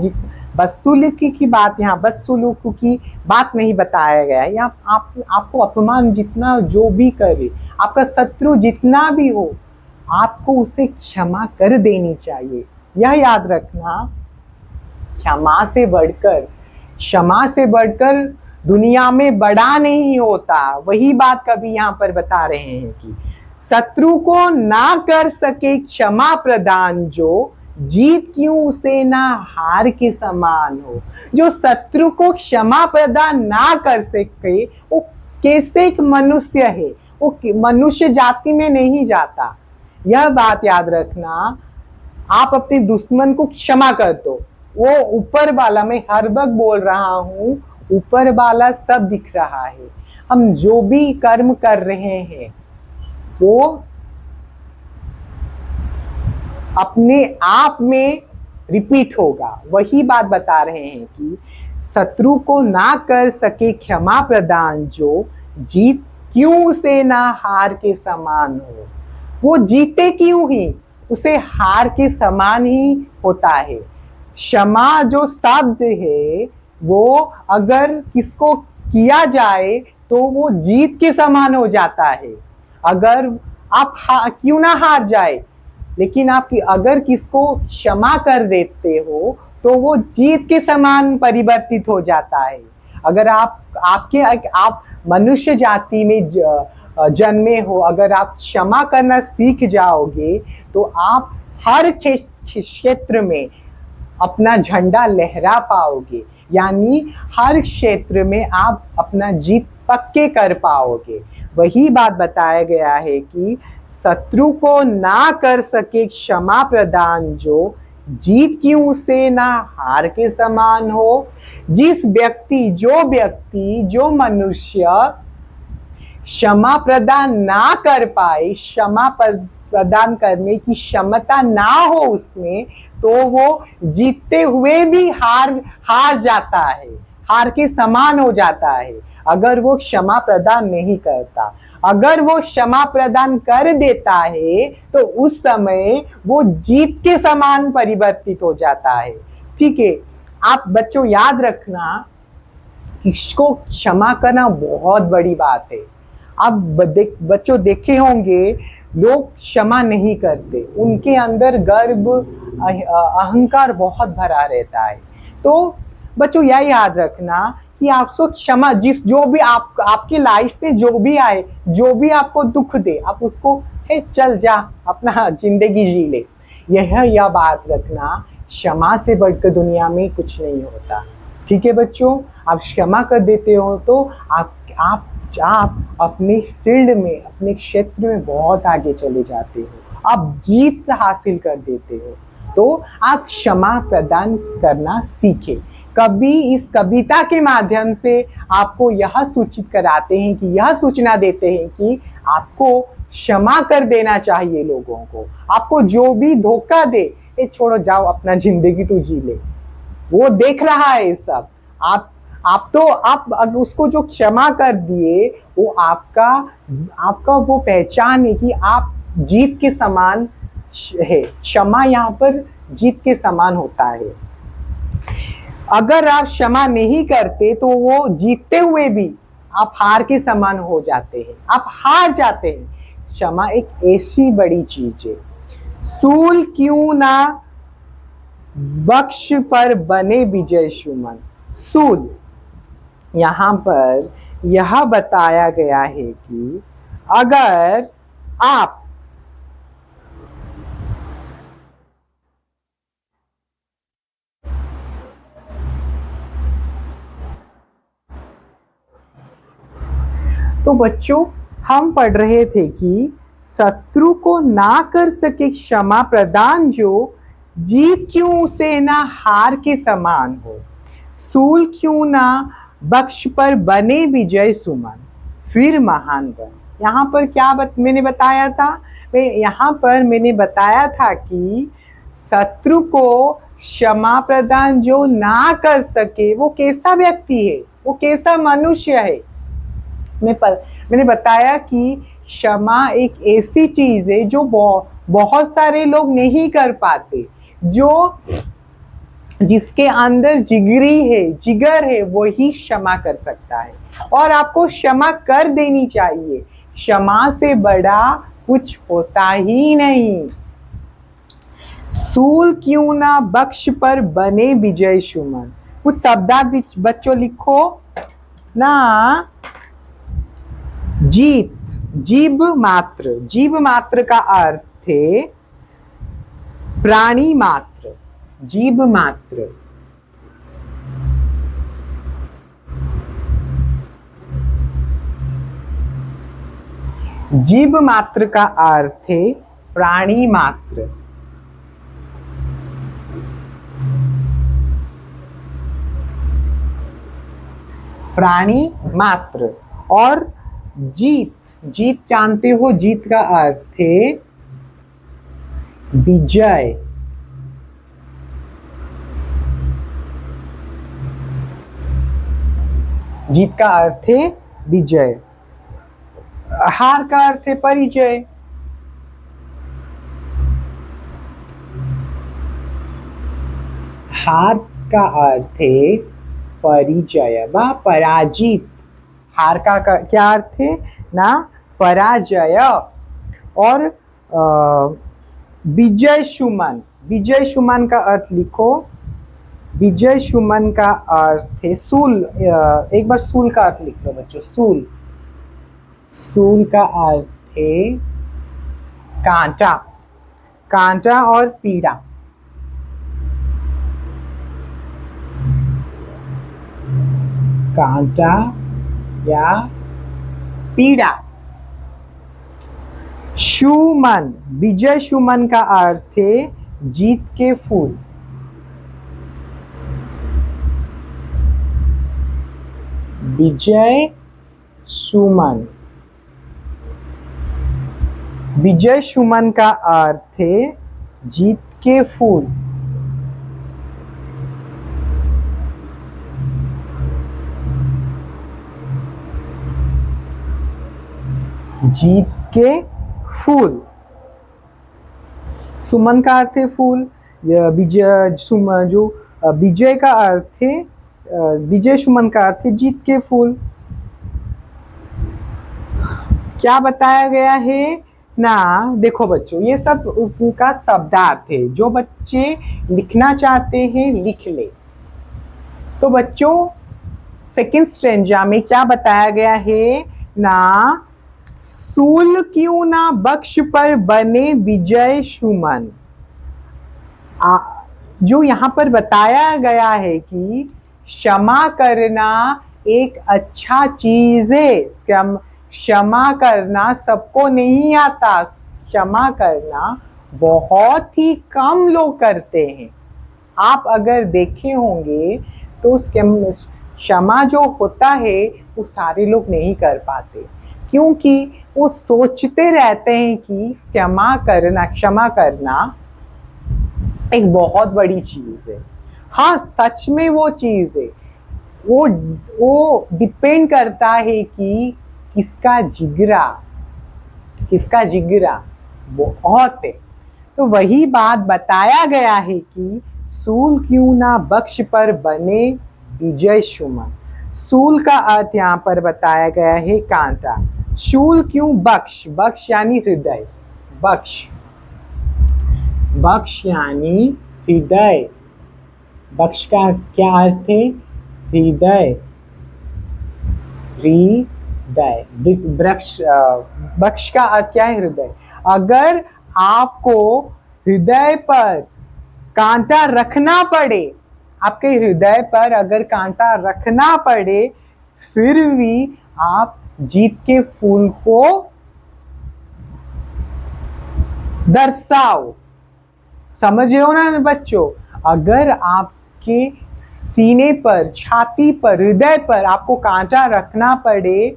बदसलूकी की बात, यहाँ बदसलूकी की बात नहीं बताया गया है। यहाँ आपको अपमान जितना जो भी करे, आपका शत्रु जितना भी हो, आपको उसे क्षमा कर देनी चाहिए। यह याद रखना, क्षमा से बढ़कर दुनिया में बड़ा नहीं होता। वही बात कभी यहाँ पर बता रहे हैं कि शत्रु को ना कर सके क्षमा प्रदान, जो जीत क्यों उसे ना हार के समान हो। जो शत्रु को क्षमा प्रदान ना कर सके, वो कैसे एक मनुष्य है, वो मनुष्य जाति में नहीं जाता। यह बात याद रखना, आप अपने दुश्मन को क्षमा कर दो, वो ऊपर वाला, मैं हर वक्त बोल रहा हूँ, ऊपर वाला सब दिख रहा है। हम जो भी कर्म कर रहे हैं वो अपने आप में रिपीट होगा। वही बात बता रहे हैं कि शत्रु को ना कर सके क्षमा प्रदान, जो जीत क्यों उसे ना हार के समान हो। वो जीते क्यों ही, उसे हार के समान ही होता है। क्षमा जो शब्द है, वो अगर किसको किया जाए तो वो जीत के समान हो जाता है। अगर आप क्यों ना हार जाए, लेकिन आप अगर किसको क्षमा कर देते हो तो वो जीत के समान परिवर्तित हो जाता है। अगर आप मनुष्य जाति में जन्मे हो, अगर आप क्षमा करना सीख जाओगे तो आप हर क्षेत्र में अपना झंडा लहरा पाओगे, यानी हर क्षेत्र में आप अपना जीत पक्के कर पाओगे। वही बात बताया गया है कि शत्रु को ना कर सके क्षमा प्रदान, जो जीत क्यों उसे ना हार के समान हो। जो मनुष्य क्षमा प्रदान ना कर पाए, क्षमा प्रदान करने की क्षमता ना हो उसमें, तो वो जीतते हुए भी हार जाता है, हार के समान हो जाता है। अगर वो क्षमा प्रदान नहीं करता, अगर वो क्षमा प्रदान कर देता है तो उस समय वो जीत के समान परिवर्तित हो जाता है। ठीक है, आप बच्चों याद रखना, इसको क्षमा करना बहुत बड़ी बात है। आप बच्चों देखे होंगे, लोग क्षमा नहीं करते, उनके अंदर गर्व, अहंकार बहुत भरा रहता है। तो बच्चों यह याद रखना कि आपको क्षमा, जो भी आपके लाइफ में जो भी आए, जो भी आपको दुख दे, आप उसको चल जा अपना जिंदगी जी ले। यह बात रखना, क्षमा से बढ़कर दुनिया में कुछ नहीं होता। ठीक है बच्चों, आप क्षमा कर देते हो तो आप अपने फील्ड में, अपने क्षेत्र में बहुत आगे चले जाते हो, आप जीत हासिल कर देते हो। तो आप क्षमा प्रदान करना सीखें। कवि इस कविता के माध्यम से आपको यह सूचित कराते हैं कि यह सूचना देते हैं कि आपको क्षमा कर देना चाहिए लोगों को। आपको जो भी धोखा दे, ये छोड़ो, जाओ अपना जिंदगी तू जी ले, वो देख रहा है सब। आप उसको जो क्षमा कर दिए, वो आपका वो पहचान है कि आप जीत के समान है। क्षमा यहाँ पर जीत के समान होता है। अगर आप क्षमा नहीं करते तो वो जीतते हुए भी आप हार के समान हो जाते हैं, आप हार जाते हैं। क्षमा एक ऐसी बड़ी चीज है। सूल क्यों ना बख्श पर बने विजय सुमन। सूल यहाँ पर यह बताया गया है कि अगर आप तो बच्चों, हम पढ़ रहे थे कि शत्रु को ना कर सके क्षमा प्रदान, जो जीत क्यों से ना हार के समान हो। सूल क्यों ना बख्श पर बने विजय सुमन, फिर महान बन। यहाँ पर क्या मैंने बताया था? यहाँ पर मैंने बताया था कि शत्रु को क्षमा प्रदान जो ना कर सके, वो कैसा व्यक्ति है, वो कैसा मनुष्य है। मैंने बताया कि क्षमा एक ऐसी चीज है जो बहुत सारे लोग नहीं कर पाते। जो जिसके अंदर जिगर है वही क्षमा कर सकता है, और आपको क्षमा कर देनी चाहिए। क्षमा से बड़ा कुछ होता ही नहीं। सूल क्यों ना बख्श पर बने विजय सुमन। कुछ शब्द बच्चों लिखो ना। जीत, जीव मात्र का अर्थ है प्राणी मात्र, जीव मात्र। जीव मात्र का अर्थ है प्राणी मात्र। प्राणी मात्र। और जीत जानते हो, जीत का अर्थ है विजय। जीत का अर्थ है विजय। हार का अर्थ है परिचय। हार का अर्थ है परिचय व पराजित। हार का क्या अर्थ है ना? पराजय। और विजय सुमन, विजय सुमन का अर्थ लिखो। विजय सुमन का अर्थ है सूल। एक बार सूल का अर्थ लिख लो बच्चों। सूल का अर्थ है कांटा, कांटा और पीड़ा। कांटा या पीड़ा। सुमन, विजय सुमन का अर्थ है जीत के फूल। विजय सुमन, विजय सुमन का अर्थ है जीत के फूल। जीत के फूल। सुमन का अर्थ है फूल। विजय सुमन, जो विजय का अर्थ है, विजय सुमन का अर्थ है जीत के फूल। क्या बताया गया है ना? देखो बच्चों, ये सब उनका शब्दार्थ है। जो बच्चे लिखना चाहते हैं लिख ले। तो बच्चों, सेकंड स्ट्रेंजा में क्या बताया गया है ना? सूल क्यों ना बख्श पर बने विजय सुमन। जो यहाँ पर बताया गया है कि क्षमा करना एक अच्छा चीज है। क्षमा करना सबको नहीं आता। क्षमा करना बहुत ही कम लोग करते हैं। आप अगर देखे होंगे तो क्षमा जो होता है वो सारे लोग नहीं कर पाते, क्योंकि वो सोचते रहते हैं कि क्षमा करना एक बहुत बड़ी चीज है। हाँ, सच में वो चीज है। वो वो डिपेंड करता है कि किसका जिगरा बहुत है। तो वही बात बताया गया है कि सूल क्यों ना बख्श पर बने विजय सुमन। सूल का अर्थ यहाँ पर बताया गया है कांटा। शूल क्यों बख्श यानी हृदय, बख्श यानी हृदय। बख्श का क्या अर्थ है? हृदय, बख्श का अर्थ क्या है? हृदय। अगर आपको हृदय पर कांटा रखना पड़े, आपके हृदय पर अगर कांटा रखना पड़े, फिर भी आप जीत के फूल को दर्शाओ। समझ रहे हो ना बच्चों? अगर आपके सीने पर, छाती पर, हृदय पर आपको कांटा रखना पड़े,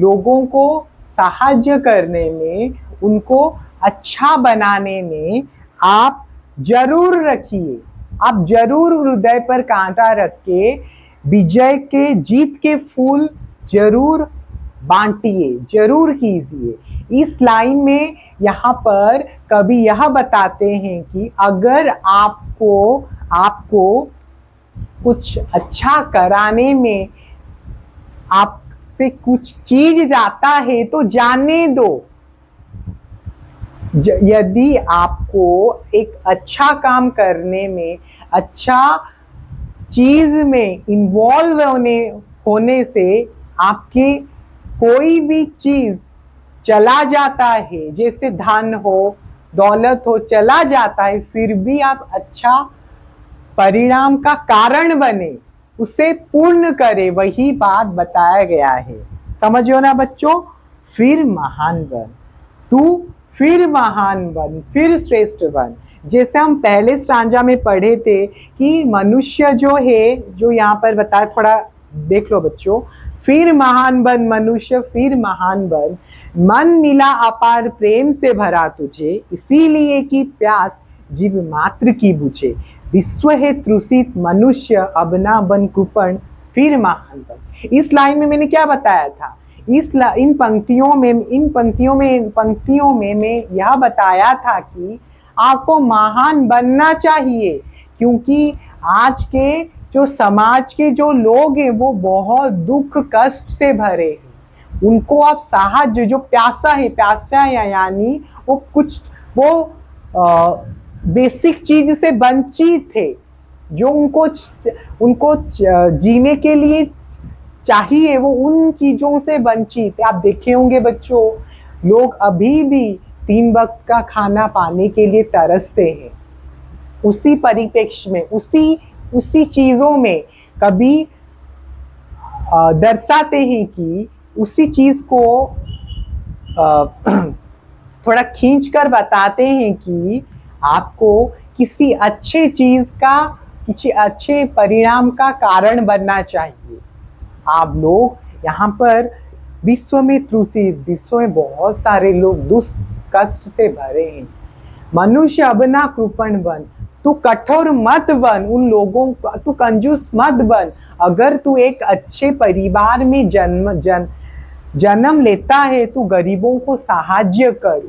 लोगों को सहायता करने में, उनको अच्छा बनाने में, आप जरूर रखिए। आप जरूर हृदय पर कांटा रख के विजय के, जीत के फूल जरूर बांटिए, जरूर कीजिए। इस लाइन में यहाँ पर कवि यह बताते हैं कि अगर आपको कुछ अच्छा कराने में आपसे कुछ चीज जाता है तो जाने दो। यदि आपको एक अच्छा काम करने में, अच्छा चीज में इन्वॉल्व होने से आपकी कोई भी चीज चला जाता है, जैसे धन हो, दौलत हो, चला जाता है, फिर भी आप अच्छा परिणाम का कारण बने, उसे पूर्ण करे, वही बात बताया गया है। समझो ना बच्चों? फिर महान बन, तू फिर महान बन, फिर श्रेष्ठ बन। जैसे हम पहले स्टांजा में पढ़े थे कि मनुष्य जो है, जो यहाँ पर बताया, थोड़ा देख लो बच्चों। फिर महान बन मनुष्य, फिर महान बन, मन मिला अपार प्रेम से भरा तुझे, इसीलिए कि प्यास जीव मात्र की बुझे। विश्व है तृषित मनुष्य, अब ना बन कृपण, फिर महान बन। इस लाइन में मैंने क्या बताया था? इन पंक्तियों में मैं यह बताया था कि आपको महान बनना चाहिए, क्योंकि आज के जो समाज के जो लोग हैं वो बहुत दुख कष्ट से भरे हैं। उनको आप साहाय्य, जो प्यासा है यानी वो बेसिक चीज से वंचित थे, जो उनको जीने के लिए चाहिए, वो उन चीजों से वंचित है। आप देखे होंगे बच्चों, लोग अभी भी 3 वक्त का खाना पाने के लिए तरसते हैं। उसी परिप्रेक्ष्य में, उसी चीजों में कभी दर्शाते हैं कि उसी चीज को थोड़ा खींच कर बताते हैं कि आपको किसी अच्छे चीज का, किसी अच्छे परिणाम का कारण बनना चाहिए। आप लोग यहाँ पर विश्व में तृषित, विश्व में बहुत सारे लोग दुष्ट कष्ट से भरे हैं। मनुष्य अब ना कृपण बन, तू कठोर मत बन, उन लोगों, तू कंजूस मत बन। अगर तू एक अच्छे परिवार में जन्म लेता है, तू गरीबों को सहायता कर।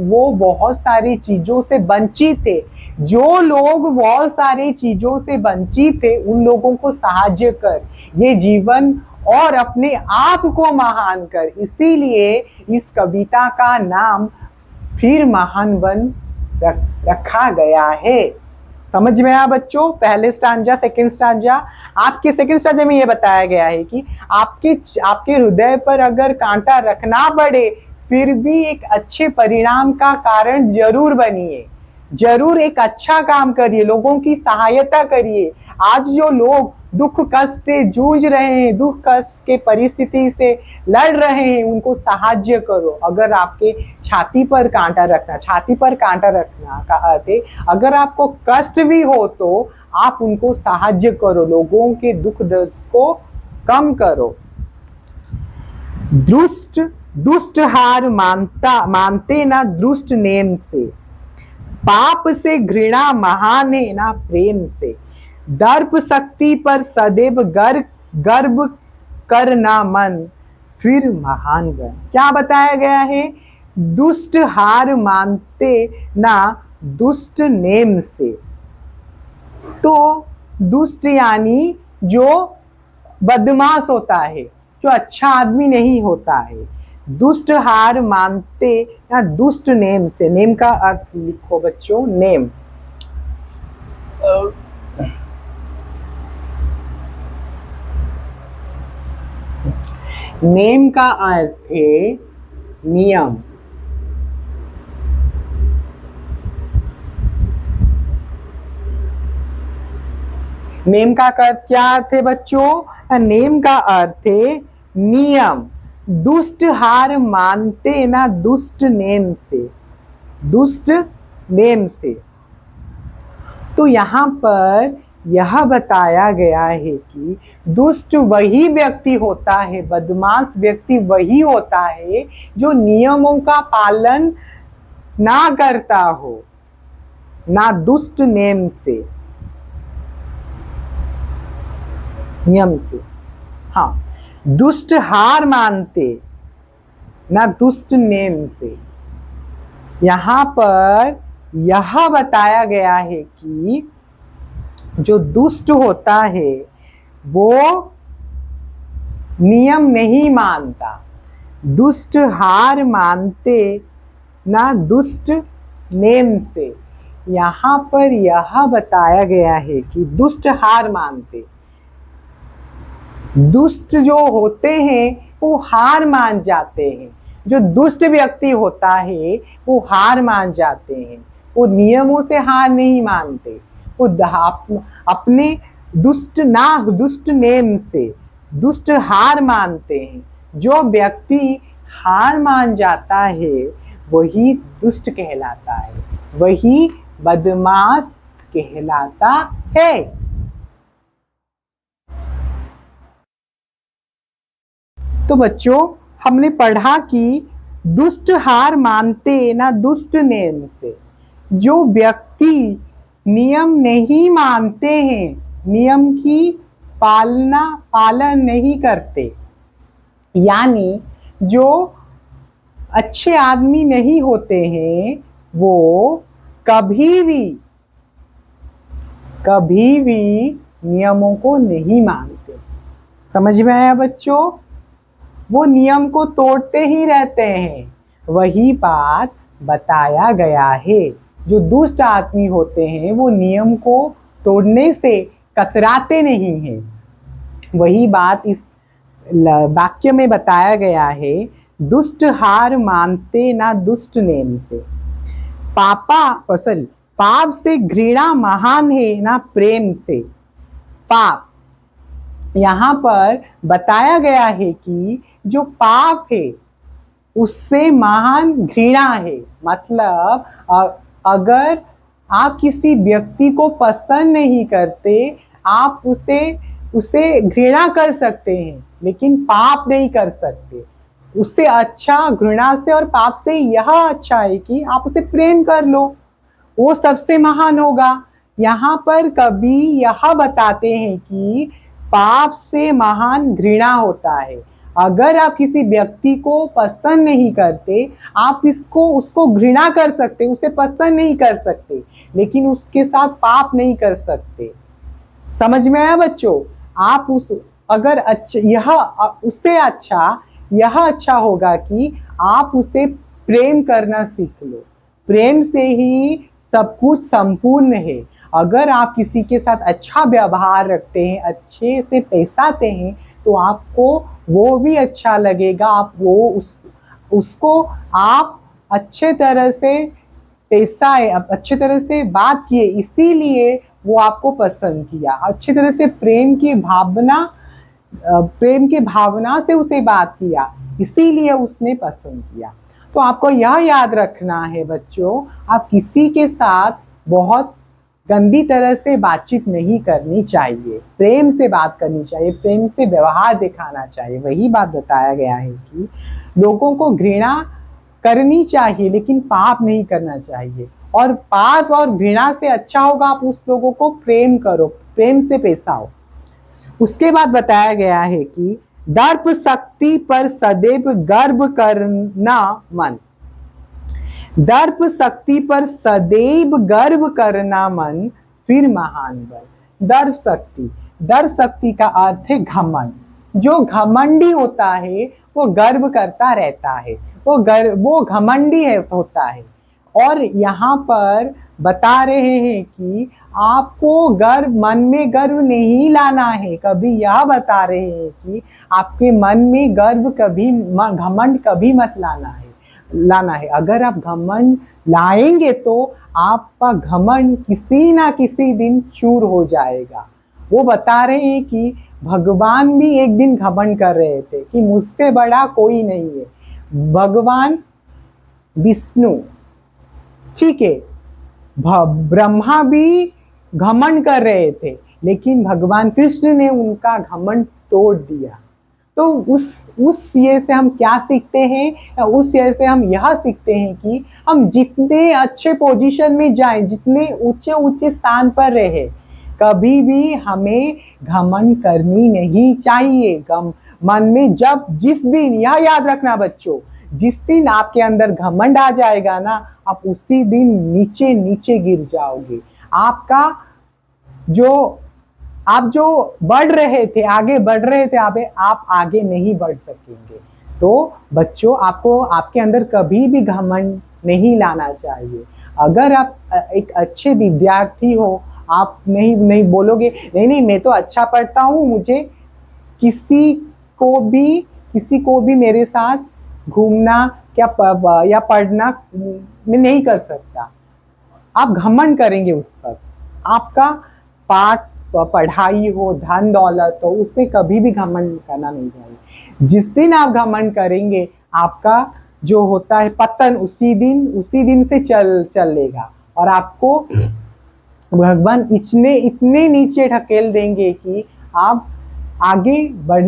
वो बहुत सारी चीजों से वंचित है। जो लोग बहुत सारी चीजों से वंचित है, उन लोगों को सहायता कर, ये जीवन और अपने आप को महान कर। इसीलिए इस कविता का नाम फिर महान बन रखा गया है। समझ में आया बच्चों? पहले स्टांजा, सेकंड स्टांजा। आपके सेकंड स्टांजा में ये बताया गया है कि आपके हृदय पर अगर कांटा रखना पड़े, फिर भी एक अच्छे परिणाम का कारण जरूर बनिए, जरूर एक अच्छा काम करिए, लोगों की सहायता करिए। आज जो लोग दुख कष्ट से जूझ रहे हैं, दुख कष्ट के परिस्थिति से लड़ रहे हैं, उनको सहायता करो। अगर आपके छाती पर कांटा रखना का अर्थ है अगर आपको कष्ट भी हो तो आप उनको सहायता करो, लोगों के दुख दर्द को कम करो। दुष्ट हार मानते ना दुष्ट नेम से, पाप से घृणा महान है ना प्रेम से, दर्प शक्ति पर सदैव गर्व करना मन, फिर महान बन। क्या बताया गया है? दुष्ट हार मानते ना दुष्ट नेम से। तो दुष्ट यानी जो बदमाश होता है, जो अच्छा आदमी नहीं होता है। दुष्ट हार मानते ना दुष्ट नेम से। नेम का अर्थ लिखो बच्चों, नेम। नेम का अर्थ है नियम। नेम का क्या अर्थ है बच्चों? नेम का अर्थ है नियम। दुष्ट हार मानते ना दुष्ट नेम से, दुष्ट नेम से। तो यहाँ पर यह बताया गया है कि दुष्ट वही व्यक्ति होता है, बदमाश व्यक्ति वही होता है जो नियमों का पालन ना करता हो, ना दुष्ट नेम से, नियम से। हाँ, दुष्ट हार मानते ना दुष्ट नेम से। यहाँ पर यह बताया गया है कि जो दुष्ट होता है वो नियम नहीं मानता। दुष्ट हार मानते ना दुष्ट नेम से। यहाँ पर यह बताया गया है कि दुष्ट हार मानते, दुष्ट जो होते हैं वो हार मान जाते हैं। जो दुष्ट व्यक्ति होता है वो हार मान जाते हैं, वो नियमों से हार नहीं मानते, वो अपने दुष्ट नेम से दुष्ट हार मानते हैं। जो व्यक्ति हार मान जाता है वही दुष्ट कहलाता है, वही बदमाश कहलाता है। तो बच्चों, हमने पढ़ा कि दुष्ट हार मानते ना दुष्ट नेम से। जो व्यक्ति नियम नहीं मानते हैं, नियम की पालन नहीं करते, यानी जो अच्छे आदमी नहीं होते हैं, वो कभी भी नियमों को नहीं मानते। समझ में आया बच्चों? वो नियम को तोड़ते ही रहते हैं। वही बात बताया गया है। जो दुष्ट आदमी होते हैं वो नियम को तोड़ने से कतराते नहीं हैं। वही बात इस वाक्य में बताया गया है, दुष्ट हार मानते ना दुष्ट नेम से। पाप से घृणा महान है ना प्रेम से। पाप, यहाँ पर बताया गया है कि जो पाप है उससे महान घृणा है। मतलब अगर आप किसी व्यक्ति को पसंद नहीं करते, आप उसे घृणा कर सकते हैं, लेकिन पाप नहीं कर सकते। उससे अच्छा, घृणा से और पाप से यह अच्छा है कि आप उसे प्रेम कर लो, वो सबसे महान होगा। यहाँ पर कवि यह बताते हैं कि पाप से महान घृणा होता है। अगर आप किसी व्यक्ति को पसंद नहीं करते, आप उसको घृणा कर सकते, उसे पसंद नहीं कर सकते, लेकिन उसके साथ पाप नहीं कर सकते। समझ में आया बच्चों? आप अगर उससे अच्छा यह अच्छा होगा कि आप उसे प्रेम करना सीख लो। प्रेम से ही सब कुछ संपूर्ण है। अगर आप किसी के साथ अच्छा व्यवहार रखते हैं, अच्छे से पेश आते हैं, तो आपको वो भी अच्छा लगेगा। आप उसको आप अच्छे तरह से पेश आए, अच्छे तरह से बात किए, इसीलिए वो आपको पसंद किया, अच्छी तरह से प्रेम की भावना से उसे बात किया, इसीलिए उसने पसंद किया। तो आपको यह याद रखना है बच्चों, आप किसी के साथ बहुत गंदी तरह से बातचीत नहीं करनी चाहिए, प्रेम से बात करनी चाहिए, प्रेम से व्यवहार दिखाना चाहिए। वही बात बताया गया है कि लोगों को घृणा करनी चाहिए लेकिन पाप नहीं करना चाहिए, और पाप और घृणा से अच्छा होगा आप उस लोगों को प्रेम करो, प्रेम से पेश आओ। उसके बाद बताया गया है कि दर्प शक्ति पर सदैव गर्व करना मन। दर्प शक्ति पर सदैव गर्व करना मन, फिर महान बन। दर्प शक्ति का अर्थ है घमंड। जो घमंडी होता है वो गर्व करता रहता है, वो घमंडी होता है। और यहाँ पर बता रहे हैं कि आपको मन में गर्व नहीं लाना है, कभी यह बता रहे हैं कि आपके मन में घमंड कभी मत लाना है। अगर आप घमंड लाएंगे तो आपका घमंड किसी ना किसी दिन चूर हो जाएगा। वो बता रहे हैं कि भगवान भी एक दिन घमंड कर रहे थे कि मुझसे बड़ा कोई नहीं है। भगवान विष्णु, ठीक है, ब्रह्मा भी घमंड कर रहे थे, लेकिन भगवान कृष्ण ने उनका घमंड तोड़ दिया। तो उस ये से हम क्या सीखते हैं? उस ये से हम यह सीखते हैं कि हम जितने अच्छे पोजीशन में जाएं, जितने ऊंचे स्थान पर रहे, कभी भी हमें घमंड करनी नहीं चाहिए। मन में जिस दिन, यह याद रखना बच्चों, जिस दिन आपके अंदर घमंड आ जाएगा ना, आप उसी दिन नीचे नीचे गिर जाओगे। आप जो बढ़ रहे थे, आगे बढ़ रहे थे, आप आगे नहीं बढ़ सकेंगे। तो बच्चों, आपको आपके अंदर कभी भी घमंड नहीं लाना चाहिए। अगर आप एक अच्छे विद्यार्थी हो, आप नहीं बोलोगे नहीं मैं तो अच्छा पढ़ता हूँ, मुझे किसी को भी मेरे साथ घूमना या पढ़ना मैं नहीं कर सकता। आप घमंड करेंगे उस पर। आपका पाठ, पढ़ाई हो, धन दौलत हो, उसमें कभी भी घमंड करना नहीं चाहिए। जिस दिन आप घमंड करेंगे, आपका जो होता है पतन उसी दिन से चलेगा, और आपको भगवान इतने नीचे ढकेल देंगे कि आप आगे बढ़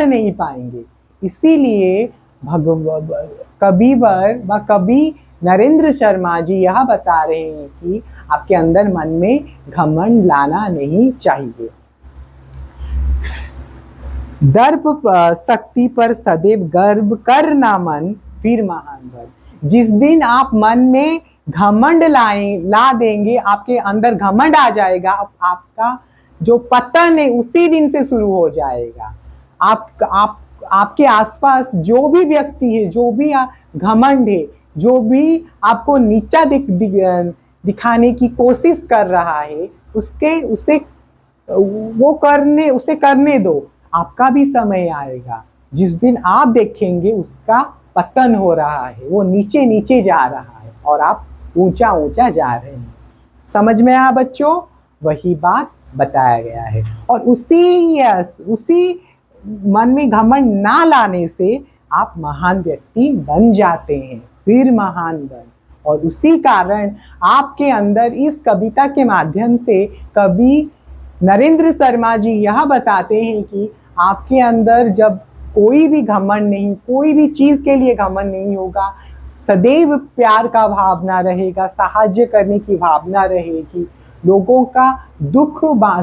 नहीं पाएंगे। इसीलिए कभी नरेंद्र शर्मा जी यह बता रहे हैं कि आपके अंदर मन में घमंड लाना नहीं चाहिए। दर्प शक्ति पर सदैव गर्व करना मन, फिर महान बन। जिस दिन आप मन में घमंड ला देंगे, आपके अंदर घमंड आ जाएगा, आपका जो पतन है उसी दिन से शुरू हो जाएगा। आपके आसपास जो भी व्यक्ति है, जो भी घमंड है, जो भी आपको नीचा दिखाने की कोशिश कर रहा है, उसे करने दो। आपका भी समय आएगा जिस दिन आप देखेंगे उसका पतन हो रहा है, वो नीचे नीचे जा रहा है और आप ऊंचा ऊंचा जा रहे हैं। समझ में आया बच्चों? वही बात बताया गया है। और उसी मन में घमंड ना लाने से आप महान व्यक्ति बन जाते हैं, फिर महान बन। और उसी कारण आपके अंदर इस कविता के माध्यम से कवि नरेंद्र शर्मा जी यह बताते हैं कि आपके अंदर जब कोई भी घमंड नहीं, कोई भी चीज के लिए घमंड नहीं होगा, सदैव प्यार का भावना रहेगा, सहायता करने की भावना रहेगी, लोगों का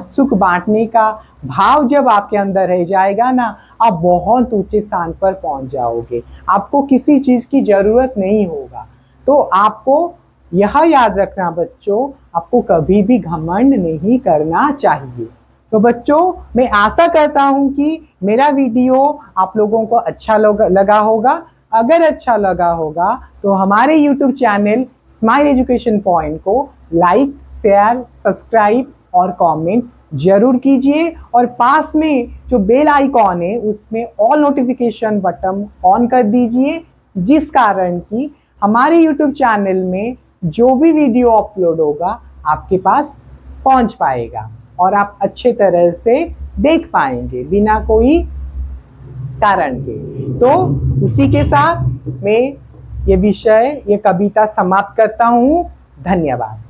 सुख बांटने का भाव जब आपके अंदर रह जाएगा ना, आप बहुत ऊंचे स्थान पर पहुंच जाओगे। आपको किसी चीज की जरूरत नहीं होगा। तो आपको यह याद रखना बच्चों, आपको कभी भी घमंड नहीं करना चाहिए। तो बच्चों, मैं आशा करता हूं कि मेरा वीडियो आप लोगों को अच्छा लगा होगा। अगर अच्छा लगा होगा तो हमारे YouTube channel smile education point को लाइक, शेयर, सब्सक्राइब और कमेंट जरूर कीजिए। और पास में जो बेल आइकॉन है उसमें ऑल नोटिफिकेशन बटन ऑन कर दीजिए, जिस कारण कि हमारे YouTube चैनल में जो भी वीडियो अपलोड होगा आपके पास पहुंच पाएगा और आप अच्छे तरह से देख पाएंगे बिना कोई कारण के। तो उसी के साथ मैं ये विषय, ये कविता समाप्त करता हूँ। धन्यवाद।